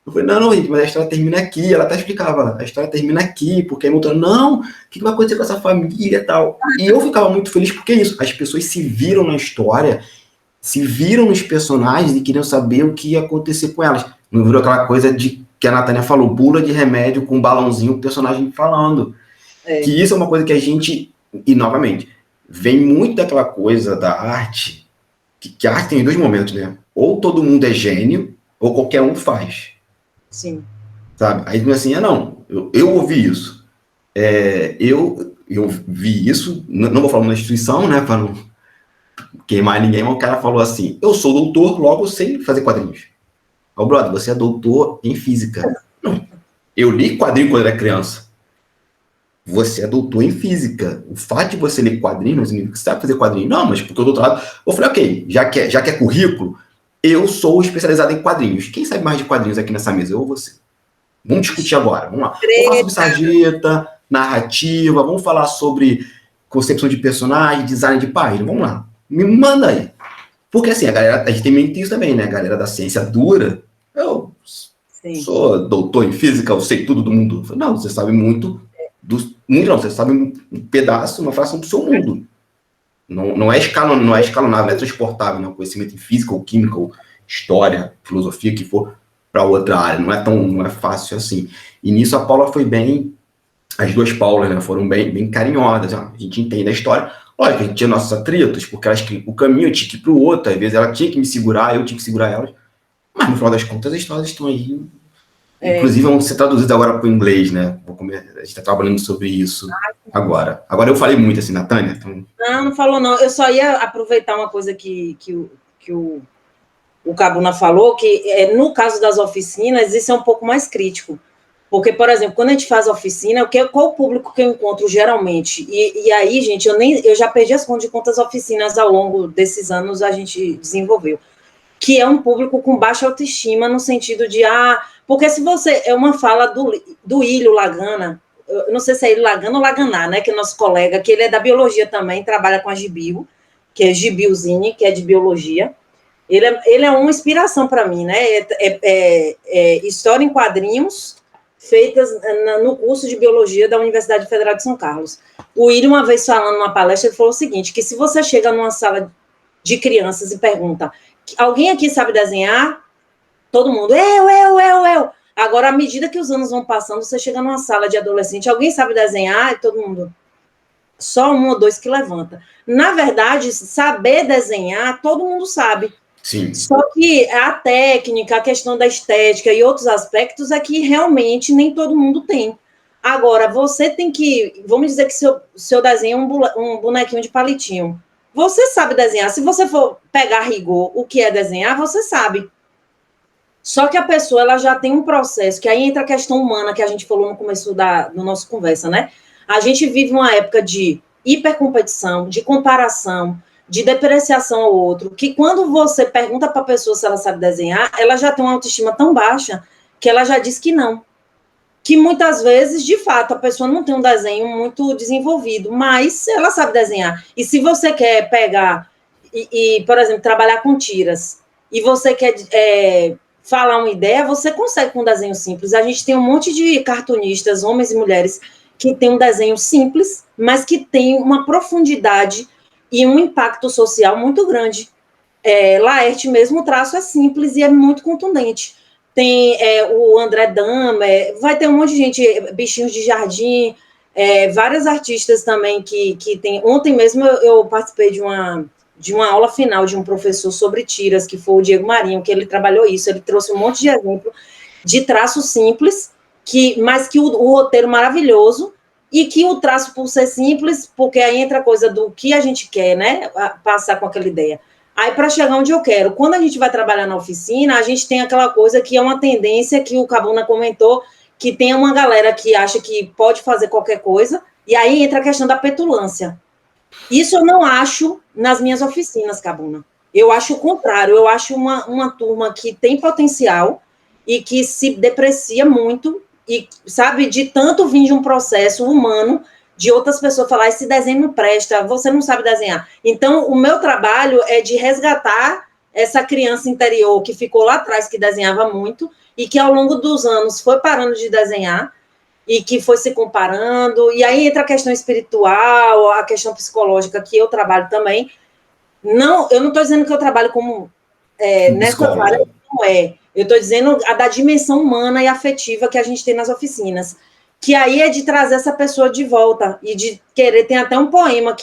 Eu falei, não, gente, mas a história termina aqui. Ela até explicava, a história termina aqui, porque aí mostrando, não, o que vai acontecer com essa família e tal. E eu ficava muito feliz porque é isso, as pessoas se viram na história, se viram nos personagens e queriam saber o que ia acontecer com elas. Não virou aquela coisa que a Natânia falou, bula de remédio com um balãozinho, o personagem falando. Que isso é uma coisa que a gente, e novamente, vem muito daquela coisa da arte, que a arte tem dois momentos, né? Ou todo mundo é gênio, ou qualquer um faz. Sim. Sabe? Aí, assim, eu ouvi isso. Eu vi isso, não vou falar na instituição, né, para não queimar ninguém, mas o cara falou assim, eu sou doutor, logo eu sei fazer quadrinhos. Brother, você é doutor em física. Não. Eu li quadrinho quando era criança. Você é doutor em física. O fato de você ler quadrinho não significa que você sabe fazer quadrinho. Não, mas porque o doutorado... Eu falei, ok, já que é currículo, eu sou especializado em quadrinhos. Quem sabe mais de quadrinhos aqui nessa mesa? Eu ou você? Vamos discutir agora. Vamos lá. Vamos falar sobre sarjeta, narrativa, vamos falar sobre concepção de personagem, design de página. Vamos lá. Me manda aí. Porque assim, a gente tem muito isso também, né? A galera da ciência dura. Eu sou doutor em física, eu sei tudo do mundo. Não, você sabe muito não, você sabe um pedaço, uma fração do seu mundo. Não é escalonável, não é transportável, não, conhecimento em física ou química ou história, filosofia, que for para outra área, não é fácil assim. E nisso a Paula foi bem, as duas Paulas, né, foram bem carinhosas, a gente entende a história. Olha, a gente tinha nossos atritos, porque elas que o caminho tinha que ir para o outro, às vezes ela tinha que me segurar, eu tinha que segurar elas, mas no final das contas as histórias estão aí. Inclusive vão ser traduzidas agora para o inglês, né? A gente está trabalhando sobre isso agora. Agora eu falei muito assim, Natânia. Então... Não falou não. Eu só ia aproveitar uma coisa que o Cabuna falou, que no caso das oficinas, isso é um pouco mais crítico. Porque, por exemplo, quando a gente faz oficina, qual o público que eu encontro geralmente? E aí, gente, eu já perdi as contas de quantas oficinas ao longo desses anos a gente desenvolveu. Que é um público com baixa autoestima, no sentido de, porque se você, é uma fala do Ilho Lagana, eu não sei se é Ilho Lagana ou Laganá, né, que é nosso colega, que ele é da biologia também, trabalha com a Gibio, que é Gibiozine, que é de biologia. Ele é uma inspiração para mim, né, história em quadrinhos, feitas no curso de biologia da Universidade Federal de São Carlos. O Ilho, uma vez falando numa palestra, ele falou o seguinte, que se você chega numa sala de crianças e pergunta, alguém aqui sabe desenhar? Todo mundo, eu. Agora, à medida que os anos vão passando, você chega numa sala de adolescente, alguém sabe desenhar? E todo mundo, só um ou dois que levanta. Na verdade, saber desenhar, todo mundo sabe. Sim. Só que a técnica, a questão da estética e outros aspectos é que realmente nem todo mundo tem. Agora, você tem que, vamos dizer que seu desenho é um bonequinho de palitinho. Você sabe desenhar. Se você for pegar rigor o que é desenhar, você sabe. Só que a pessoa ela já tem um processo, que aí entra a questão humana que a gente falou no começo da nossa conversa, né? A gente vive uma época de hipercompetição, de comparação, de depreciação ao outro, que quando você pergunta para a pessoa se ela sabe desenhar, ela já tem uma autoestima tão baixa que ela já diz que não. Que muitas vezes, de fato, a pessoa não tem um desenho muito desenvolvido, mas ela sabe desenhar. E se você quer pegar por exemplo, trabalhar com tiras, e você quer falar uma ideia, você consegue com um desenho simples. A gente tem um monte de cartunistas, homens e mulheres, que tem um desenho simples, mas que tem uma profundidade e um impacto social muito grande. Laerte mesmo, o traço é simples e é muito contundente. Tem o André Dama, vai ter um monte de gente, Bichinhos de Jardim, vários artistas também que tem. Ontem mesmo eu participei de uma aula final de um professor sobre tiras, que foi o Diego Marinho, que ele trabalhou isso, ele trouxe um monte de exemplo de traço simples, mas que o roteiro maravilhoso, e que o traço, por ser simples, porque aí entra a coisa do que a gente quer, né, passar com aquela ideia. Aí, para chegar onde eu quero, quando a gente vai trabalhar na oficina, a gente tem aquela coisa que é uma tendência que o Cabuna comentou, que tem uma galera que acha que pode fazer qualquer coisa, e aí entra a questão da petulância. Isso eu não acho nas minhas oficinas, Cabuna. Eu acho o contrário, eu acho uma turma que tem potencial e que se deprecia muito, e, sabe, de tanto vir de um processo humano, de outras pessoas falar, esse desenho não presta, você não sabe desenhar. Então, o meu trabalho é de resgatar essa criança interior que ficou lá atrás, que desenhava muito, e que ao longo dos anos foi parando de desenhar, e que foi se comparando, e aí entra a questão espiritual, a questão psicológica, que eu trabalho também. Não, eu não estou dizendo que eu trabalho como nessa área, não é. Eu estou dizendo a da dimensão humana e afetiva que a gente tem nas oficinas, que aí é de trazer essa pessoa de volta, e de querer, tem até um poema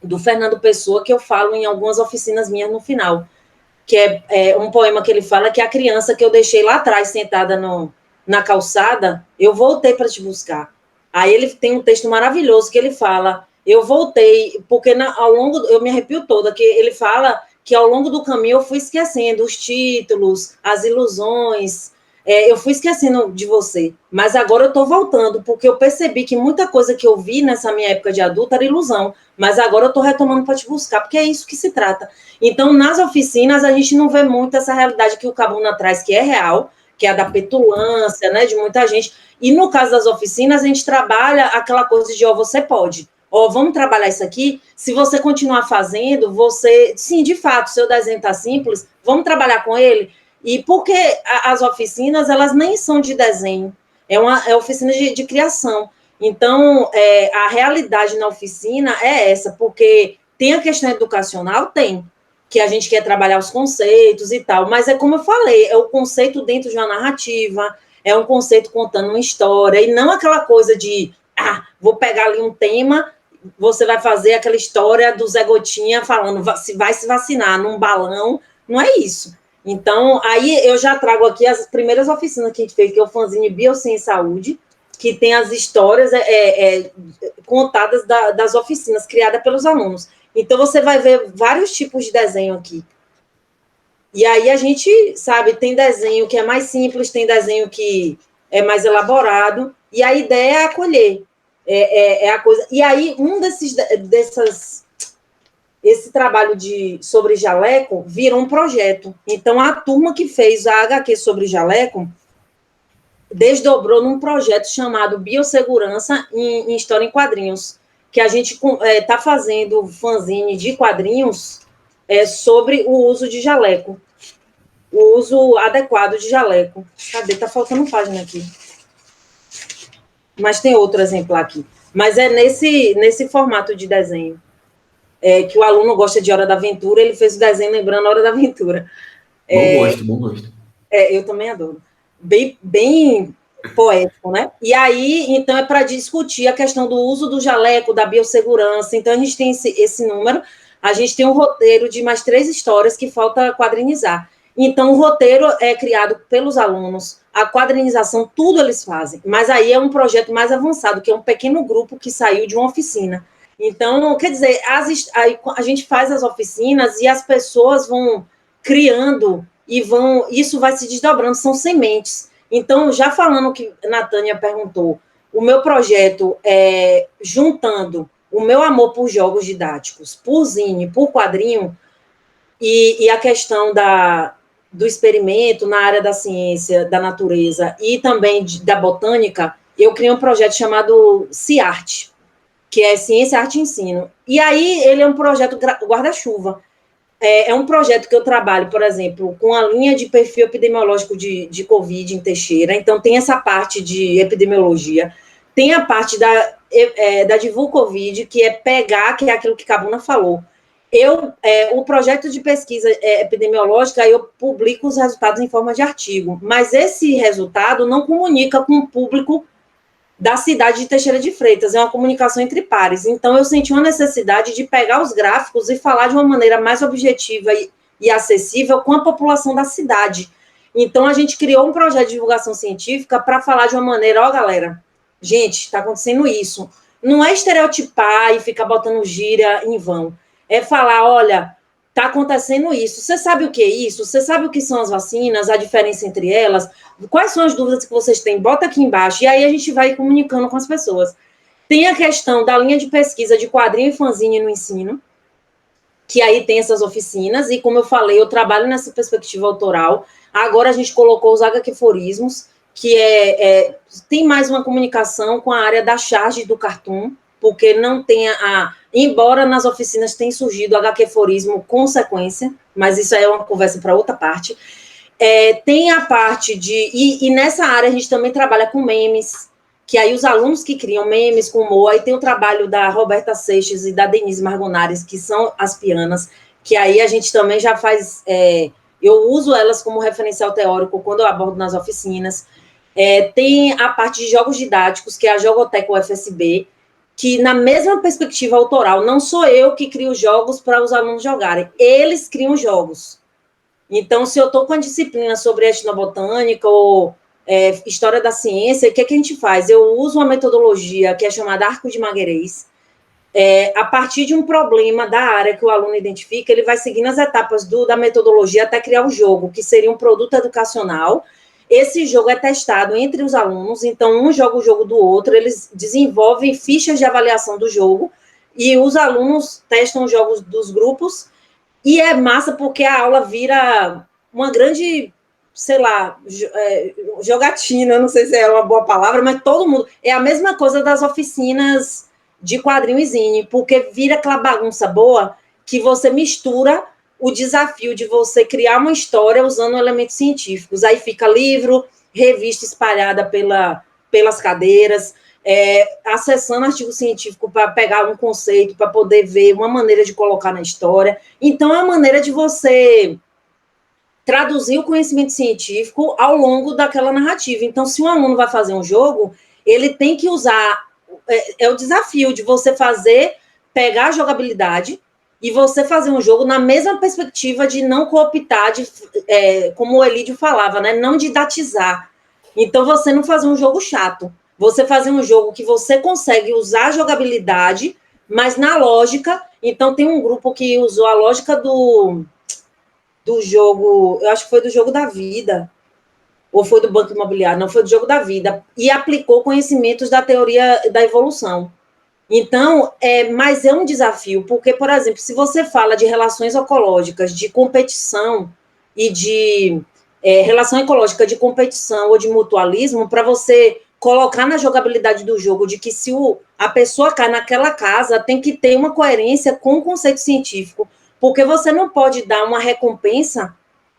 do Fernando Pessoa, que eu falo em algumas oficinas minhas no final, que é um poema que ele fala que a criança que eu deixei lá atrás, sentada na calçada, eu voltei para te buscar. Aí ele tem um texto maravilhoso que ele fala, eu voltei, porque ao longo, eu me arrepio toda, que ele fala que ao longo do caminho eu fui esquecendo os títulos, as ilusões, eu fui esquecendo de você, mas agora eu estou voltando, porque eu percebi que muita coisa que eu vi nessa minha época de adulta era ilusão, mas agora eu estou retomando para te buscar, porque é isso que se trata. Então, nas oficinas, a gente não vê muito essa realidade que o Cabuna traz, que é real, que é a da petulância, né, de muita gente. E no caso das oficinas, a gente trabalha aquela coisa de, você pode, vamos trabalhar isso aqui, se você continuar fazendo, sim, de fato, seu desenho está simples, vamos trabalhar com ele. E porque as oficinas, elas nem são de desenho, é oficina de criação. Então, a realidade na oficina é essa, porque tem a questão educacional? Tem. que a gente quer trabalhar os conceitos e tal, mas é como eu falei, é o conceito dentro de uma narrativa, é um conceito contando uma história, e não aquela coisa de, vou pegar ali um tema, você vai fazer aquela história do Zé Gotinha falando, vai se vacinar num balão, não é isso. Então, aí eu já trago aqui as primeiras oficinas que a gente fez, que é o fanzine Biociência e Saúde, que tem as histórias contadas das oficinas, criadas pelos alunos. Então, você vai ver vários tipos de desenho aqui. E aí a gente, sabe, tem desenho que é mais simples, tem desenho que é mais elaborado, e a ideia é acolher. A coisa. E aí, esse trabalho sobre jaleco virou um projeto. Então, a turma que fez a HQ sobre jaleco desdobrou num projeto chamado Biossegurança em História em Quadrinhos, que a gente está fazendo fanzine de quadrinhos sobre o uso de jaleco, o uso adequado de jaleco. Cadê? Está faltando página aqui. Mas tem outro exemplar aqui. Mas é nesse formato de desenho. Que o aluno gosta de Hora da Aventura, ele fez o desenho lembrando a Hora da Aventura. Bom gosto. Eu também adoro. Bem poético, né? E aí, então, é para discutir a questão do uso do jaleco, da biossegurança. Então, a gente tem esse número, a gente tem um roteiro de mais 3 histórias que falta quadrinizar. Então, o roteiro é criado pelos alunos, a quadrinização, tudo eles fazem. Mas aí é um projeto mais avançado, que é um pequeno grupo que saiu de uma oficina. Então, quer dizer, a gente faz as oficinas e as pessoas vão criando isso vai se desdobrando, são sementes. Então, já falando o que a Natânia perguntou, o meu projeto é juntando o meu amor por jogos didáticos, por zine, por quadrinho, e a questão do experimento na área da ciência, da natureza e também da botânica, eu criei um projeto chamado CIARTE, que é Ciência, Arte e Ensino. E aí, ele é um projeto guarda-chuva. É um projeto que eu trabalho, por exemplo, com a linha de perfil epidemiológico de Covid em Teixeira. Então, tem essa parte de epidemiologia. Tem a parte da Divulcovid, que é pegar, que é aquilo que Cabuna falou. O projeto de pesquisa epidemiológica, eu publico os resultados em forma de artigo. Mas esse resultado não comunica com o público da cidade de Teixeira de Freitas, é uma comunicação entre pares. Então, eu senti uma necessidade de pegar os gráficos e falar de uma maneira mais objetiva e acessível com a população da cidade. Então, a gente criou um projeto de divulgação científica para falar de uma maneira, galera, gente, está acontecendo isso. Não é estereotipar e ficar botando gíria em vão. É falar, olha, está acontecendo isso. Você sabe o que é isso? Você sabe o que são as vacinas, a diferença entre elas? Quais são as dúvidas que vocês têm? Bota aqui embaixo. E aí a gente vai comunicando com as pessoas. Tem a questão da linha de pesquisa de quadrinho e fanzine no ensino, que aí tem essas oficinas. E, como eu falei, eu trabalho nessa perspectiva autoral. Agora a gente colocou os HQforismos, que tem mais uma comunicação com a área da charge do cartoon, porque não tem embora nas oficinas tenha surgido o HQforismo com sequência, mas isso aí é uma conversa para outra parte. Tem a parte e nessa área a gente também trabalha com memes, que aí os alunos que criam memes com humor, aí tem o trabalho da Roberta Seixas e da Denise Margonares, que são as pianas, que aí a gente também já faz, eu uso elas como referencial teórico quando eu abordo nas oficinas. Tem a parte de jogos didáticos, que é a Jogoteca UFSB, que na mesma perspectiva autoral, não sou eu que crio jogos para os alunos jogarem, eles criam jogos. Então, se eu estou com a disciplina sobre etnobotânica ou história da ciência, o que a gente faz? Eu uso uma metodologia que é chamada Arco de Magueirês. A partir de um problema da área que o aluno identifica, ele vai seguindo as etapas da metodologia até criar o jogo, que seria um produto educacional. Esse jogo é testado entre os alunos, então um joga o jogo do outro, eles desenvolvem fichas de avaliação do jogo, e os alunos testam os jogos dos grupos, e é massa porque a aula vira uma grande, sei lá, jogatina, não sei se é uma boa palavra, mas todo mundo... É a mesma coisa das oficinas de quadrinho e zine, porque vira aquela bagunça boa que você mistura o desafio de você criar uma história usando elementos científicos. Aí fica livro, revista espalhada pelas cadeiras, acessando artigo científico para pegar um conceito, para poder ver uma maneira de colocar na história. Então, é uma maneira de você traduzir o conhecimento científico ao longo daquela narrativa. Então, se um aluno vai fazer um jogo, ele tem que usar... o desafio de você pegar a jogabilidade e você fazer um jogo na mesma perspectiva de não cooptar, como o Elídio falava, né? Não didatizar. Então, você não fazer um jogo chato. Você fazer um jogo que você consegue usar a jogabilidade, mas na lógica. Então, tem um grupo que usou a lógica do jogo, eu acho que foi do jogo da vida, ou foi do Banco Imobiliário, não, foi do jogo da vida, e aplicou conhecimentos da teoria da evolução. Então, mas é um desafio, porque, por exemplo, se você fala de relações ecológicas, de competição e de relação ecológica de competição ou de mutualismo, para você colocar na jogabilidade do jogo de que se a pessoa cai naquela casa, tem que ter uma coerência com o conceito científico, porque você não pode dar uma recompensa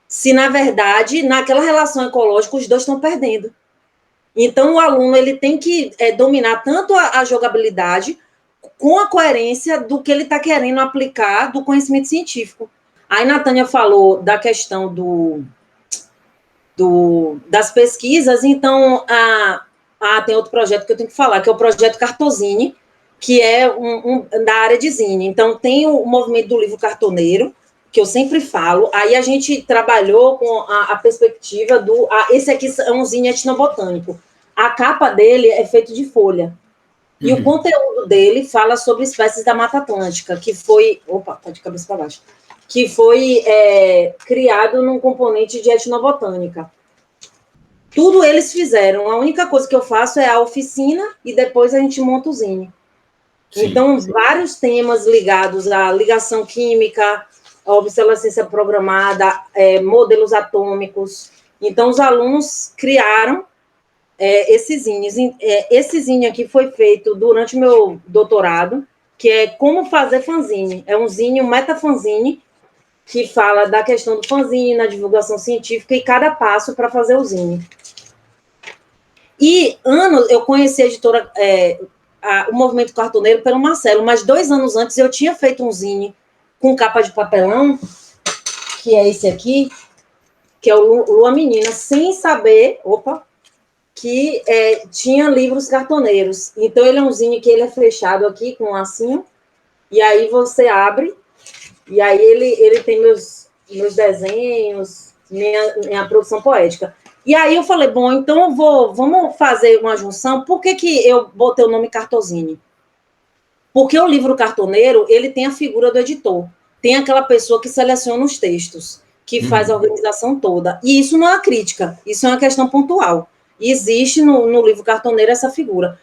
se, na verdade, naquela relação ecológica, os dois estão perdendo. Então, o aluno ele tem que dominar tanto a jogabilidade com a coerência do que ele está querendo aplicar do conhecimento científico. Aí, Natânia falou da questão das pesquisas, então, tem outro projeto que eu tenho que falar, que é o projeto Cartozine, que é da área de zine. Então, tem o movimento do livro cartoneiro, que eu sempre falo. Aí a gente trabalhou com a perspectiva esse aqui é um zine etnobotânico. A capa dele é feita de folha. E o conteúdo dele fala sobre espécies da Mata Atlântica, que foi... Opa, tá de cabeça para baixo. Que foi criado num componente de etnobotânica. Tudo eles fizeram. A única coisa que eu faço é a oficina e depois a gente monta o zine. Sim, então, vários temas ligados à ligação química, à obsolescência programada, modelos atômicos. Então, os alunos criaram esses zines. Esse zine aqui foi feito durante o meu doutorado, que é Como Fazer Fanzine. É um zine, um metafanzine, que fala da questão do fanzine, na divulgação científica e cada passo para fazer o zine. E eu conheci a editora... o movimento cartoneiro pelo Marcelo, mas 2 anos antes eu tinha feito um zine com capa de papelão, que é esse aqui, que é o Lua Menina, sem saber, que tinha livros cartoneiros. Então, ele é um zine que ele é fechado aqui com um lacinho, e aí você abre, e aí ele tem meus desenhos, minha produção poética. E aí eu falei, bom, então vamos fazer uma junção. Por que eu botei o nome Cartozine? Porque o livro cartoneiro, ele tem a figura do editor. Tem aquela pessoa que seleciona os textos, que faz a organização toda. E isso não é uma crítica, isso é uma questão pontual. E existe no livro cartoneiro essa figura.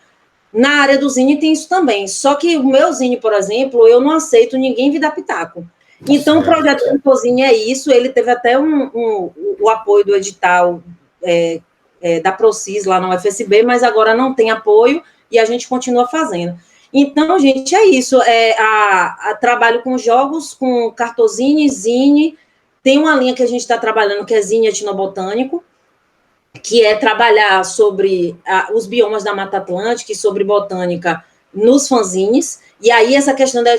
Na área do zine tem isso também. Só que o meu zine, por exemplo, eu não aceito ninguém vir dar pitaco. Então, o projeto Cartozine é isso. Ele teve até o apoio do edital da Procis lá na UFSB, mas agora não tem apoio e a gente continua fazendo. Então, gente, é isso. Trabalho com jogos, com Cartozine, zine. Tem uma linha que a gente está trabalhando, que é zine etnobotânico, que é trabalhar sobre os biomas da Mata Atlântica e sobre botânica nos fanzines. E aí, essa questão da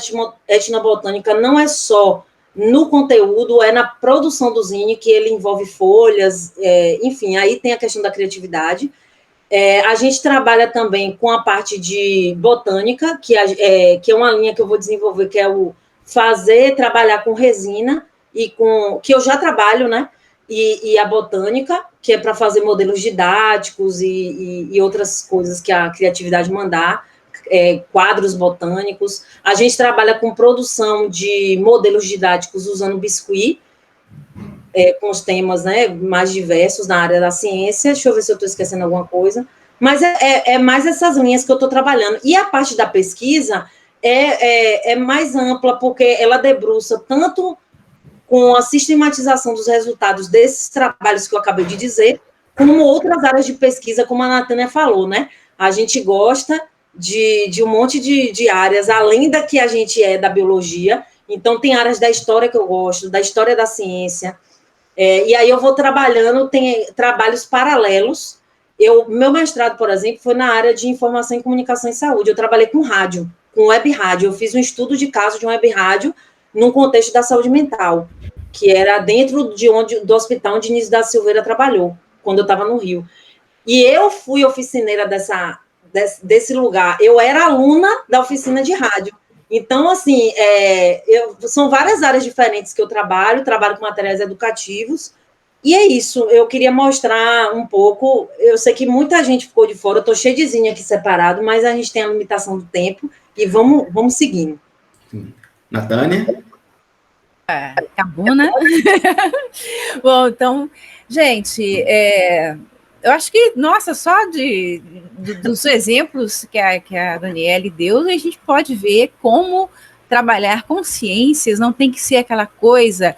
etnobotânica não é só no conteúdo, é na produção do zine, que ele envolve folhas, enfim, aí tem a questão da criatividade. A gente trabalha também com a parte de botânica, que é uma linha que eu vou desenvolver, que é o trabalhar com resina, que eu já trabalho, né? E a botânica, que é para fazer modelos didáticos e outras coisas que a criatividade mandar, quadros botânicos. A gente trabalha com produção de modelos didáticos usando biscuit, com os temas, né, mais diversos na área da ciência. Deixa eu ver se eu estou esquecendo alguma coisa. Mas é mais essas linhas que eu estou trabalhando. E a parte da pesquisa é mais ampla, porque ela debruça tanto com a sistematização dos resultados desses trabalhos que eu acabei de dizer, como outras áreas de pesquisa, como a Natânia falou, né? A gente gosta de um monte de áreas, além da que a gente da biologia. Então, tem áreas da história que eu gosto, da história da ciência. E aí eu vou trabalhando, tem trabalhos paralelos, Meu mestrado, por exemplo, foi na área de informação e comunicação em saúde. Eu trabalhei com rádio, com web rádio. Eu fiz um estudo de caso de um web rádio num contexto da saúde mental, que era dentro do hospital onde Início da Silveira trabalhou, quando eu estava no Rio. E eu fui oficineira desse lugar. Eu era aluna da oficina de rádio. Então, assim, são várias áreas diferentes que eu trabalho com materiais educativos, e é isso, eu queria mostrar um pouco, eu sei que muita gente ficou de fora, eu estou cheia de zinho aqui separado, mas a gente tem a limitação do tempo, e vamos seguindo. Natânia? Acabou, né? Bom, então, gente, eu acho que, nossa, só dos exemplos que a Daniele deu, a gente pode ver como trabalhar com ciências não tem que ser aquela coisa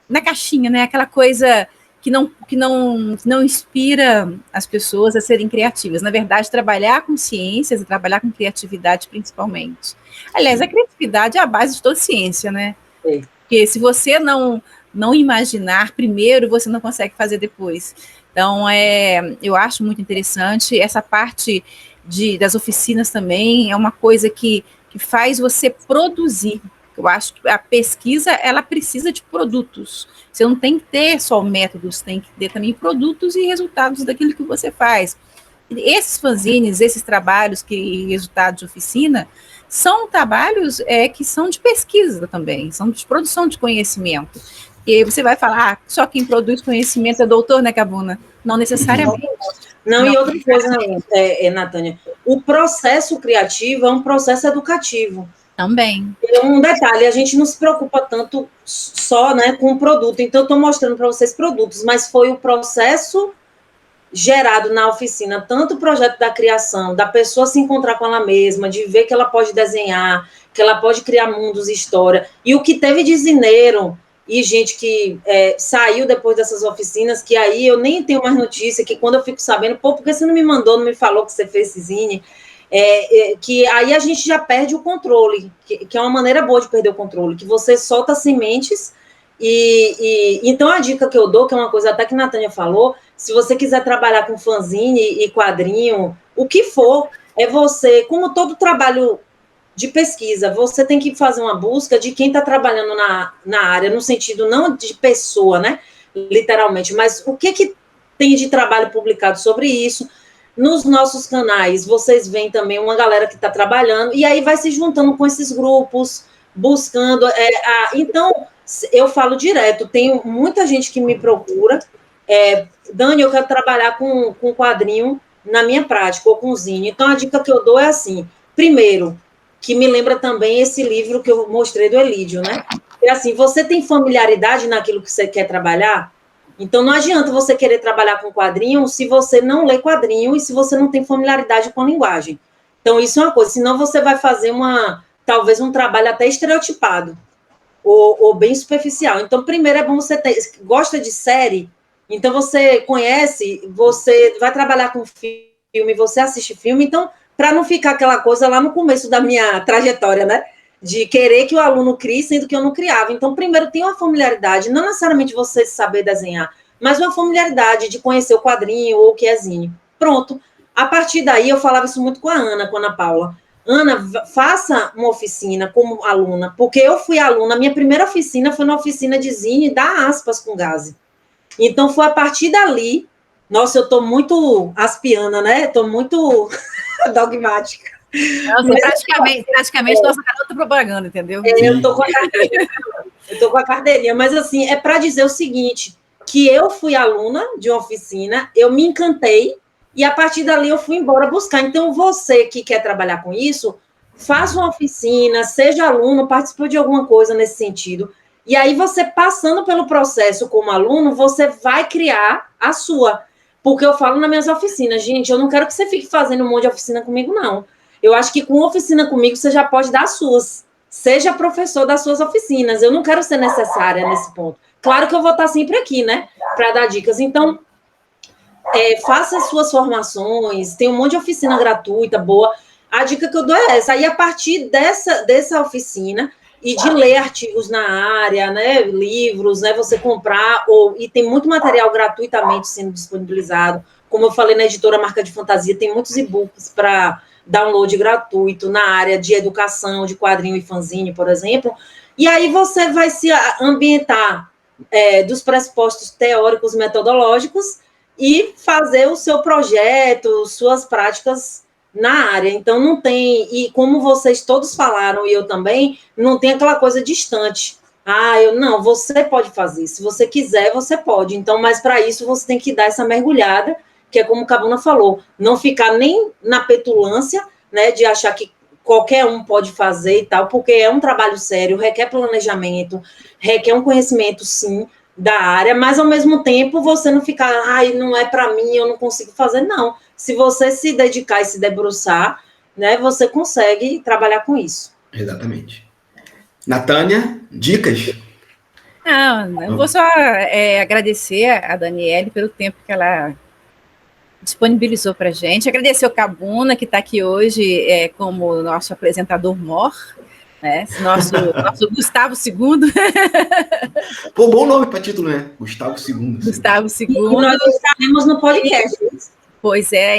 na caixinha, né? Aquela coisa que não inspira as pessoas a serem criativas. Na verdade, trabalhar com ciências e trabalhar com criatividade, principalmente. Aliás, a criatividade é a base de toda ciência, né? Sim. Porque se você não imaginar primeiro, você não consegue fazer depois. Então, eu acho muito interessante. Essa parte das oficinas também é uma coisa que faz você produzir. Eu acho que a pesquisa, ela precisa de produtos. Você não tem que ter só métodos, tem que ter também produtos e resultados daquilo que você faz. Esses fanzines, esses trabalhos resultados de oficina, são trabalhos que são de pesquisa também, são de produção de conhecimento. E você vai falar, só quem produz conhecimento é doutor, né, Cabuna? Não necessariamente. Não, e outra coisa, Natânia, o processo criativo é um processo educativo. Também. Um detalhe, a gente não se preocupa tanto só, né, com o produto. Então, eu estou mostrando para vocês produtos, mas foi o processo gerado na oficina, tanto o projeto da criação, da pessoa se encontrar com ela mesma, de ver que ela pode desenhar, que ela pode criar mundos e história, e o que teve de zineiro, e gente que saiu depois dessas oficinas, que aí eu nem tenho mais notícia, que quando eu fico sabendo, pô, por que você não me mandou, não me falou que você fez esse zine? Que aí a gente já perde o controle, que é uma maneira boa de perder o controle, que você solta sementes, então a dica que eu dou, que é uma coisa até que a Natânia falou, se você quiser trabalhar com fanzine e quadrinho, o que for, você, como todo trabalho de pesquisa, você tem que fazer uma busca de quem está trabalhando na área, no sentido não de pessoa, né, literalmente, mas o que tem de trabalho publicado sobre isso. Nos nossos canais, vocês veem também uma galera que está trabalhando, e aí vai se juntando com esses grupos, buscando. Então, eu falo direto, tem muita gente que me procura. Dani, eu quero trabalhar com quadrinho na minha prática, ou com zine. Então, a dica que eu dou é assim: primeiro, que me lembra também esse livro que eu mostrei do Elídio, né? É assim, você tem familiaridade naquilo que você quer trabalhar? Então, não adianta você querer trabalhar com quadrinho se você não lê quadrinho e se você não tem familiaridade com a linguagem. Então, isso é uma coisa. Senão, você vai fazer talvez um trabalho até estereotipado ou bem superficial. Então, primeiro é bom você gosta de série, então você conhece, você vai trabalhar com filme, você assiste filme, então, para não ficar aquela coisa lá no começo da minha trajetória, né? De querer que o aluno crie, sendo que eu não criava. Então, primeiro, tem uma familiaridade, não necessariamente você saber desenhar, mas uma familiaridade de conhecer o quadrinho ou o que é zine. Pronto. A partir daí, eu falava isso muito com a Ana Paula. Ana, faça uma oficina como aluna, porque eu fui aluna, a minha primeira oficina foi na oficina de zine da Aspas com Gaze. Então, foi a partir dali, nossa, eu estou muito aspiana, né? Estou muito dogmática. Praticamente nossa garota propaganda, entendeu? Eu estou com a carteirinha, mas assim, é para dizer o seguinte, que eu fui aluna de uma oficina, eu me encantei, e a partir dali eu fui embora buscar. Então, você que quer trabalhar com isso, faça uma oficina, seja aluno, participe de alguma coisa nesse sentido, e aí você, passando pelo processo como aluno, você vai criar a sua. Porque eu falo nas minhas oficinas, gente, eu não quero que você fique fazendo um monte de oficina comigo, não. Eu acho que com oficina comigo você já pode dar as suas. Seja professor das suas oficinas. Eu não quero ser necessária nesse ponto. Claro que eu vou estar sempre aqui, né? Para dar dicas. Então, faça as suas formações. Tem um monte de oficina gratuita, boa. A dica que eu dou é essa. Aí, a partir dessa oficina, e de ler artigos na área, né, livros, né, você comprar, e tem muito material gratuitamente sendo disponibilizado. Como eu falei na editora Marca de Fantasia, tem muitos e-books para download gratuito na área de educação, de quadrinho e fanzine, por exemplo. E aí você vai se ambientar dos pressupostos teóricos metodológicos e fazer o seu projeto, suas práticas na área. Então, não tem, e como vocês todos falaram, e eu também, não tem aquela coisa distante. Não, você pode fazer, se você quiser, você pode. Então, mas para isso, você tem que dar essa mergulhada, que é como o Cabuna falou, não ficar nem na petulância, né, de achar que qualquer um pode fazer e tal, porque é um trabalho sério, requer planejamento, requer um conhecimento, sim, da área, mas, ao mesmo tempo, você não ficar, não é para mim, eu não consigo fazer, não. Se você se dedicar e se debruçar, né, você consegue trabalhar com isso. Exatamente. Natânia, dicas? Não, eu vou só agradecer a Daniele pelo tempo que ela disponibilizou para a gente, agradecer o Cabuna, que está aqui hoje como nosso apresentador mor, né? Nosso Gustavo II. Pô, bom nome para título, né? Gustavo II. Gustavo II. E nós estaremos no podcast. Pois é,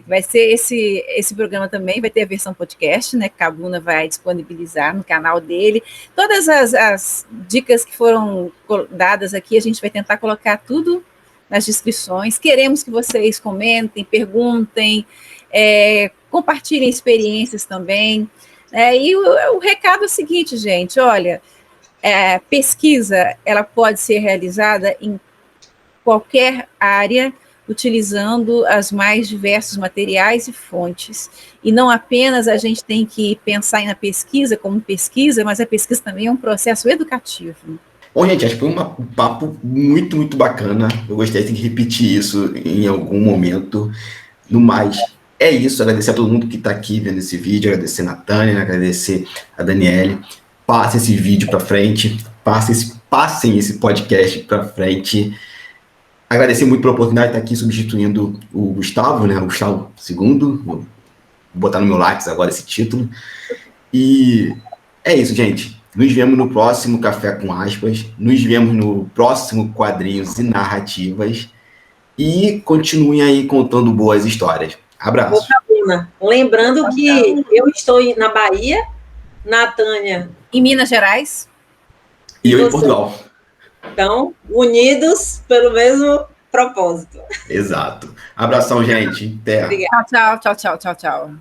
vai ser esse programa também, vai ter a versão podcast, né? Que Cabuna vai disponibilizar no canal dele. Todas as dicas que foram dadas aqui, a gente vai tentar colocar tudo nas descrições. Queremos que vocês comentem, perguntem, compartilhem experiências também. E o recado é o seguinte, gente, olha, pesquisa, ela pode ser realizada em qualquer área, utilizando os mais diversos materiais e fontes. E não apenas a gente tem que pensar na pesquisa como pesquisa, mas a pesquisa também é um processo educativo. Bom, gente, acho que foi um papo muito, muito bacana. Eu gostaria de repetir isso em algum momento. No mais, é isso. Agradecer a todo mundo que está aqui vendo esse vídeo, agradecer a Natânia, agradecer a Daniele. Passem esse vídeo para frente, passem esse podcast para frente. Agradecer muito pela oportunidade de estar aqui substituindo o Gustavo, né? O Gustavo II. Vou botar no meu lápis agora esse título. E é isso, gente. Nos vemos no próximo Café com Aspas. Nos vemos no próximo Quadrinhos e Narrativas. E continuem aí contando boas histórias. Abraço. Lembrando que eu estou na Bahia, Natânia em Minas Gerais. E eu em Portugal. Então, unidos pelo mesmo propósito. Exato. Abração, gente. Até. Obrigada. Tchau.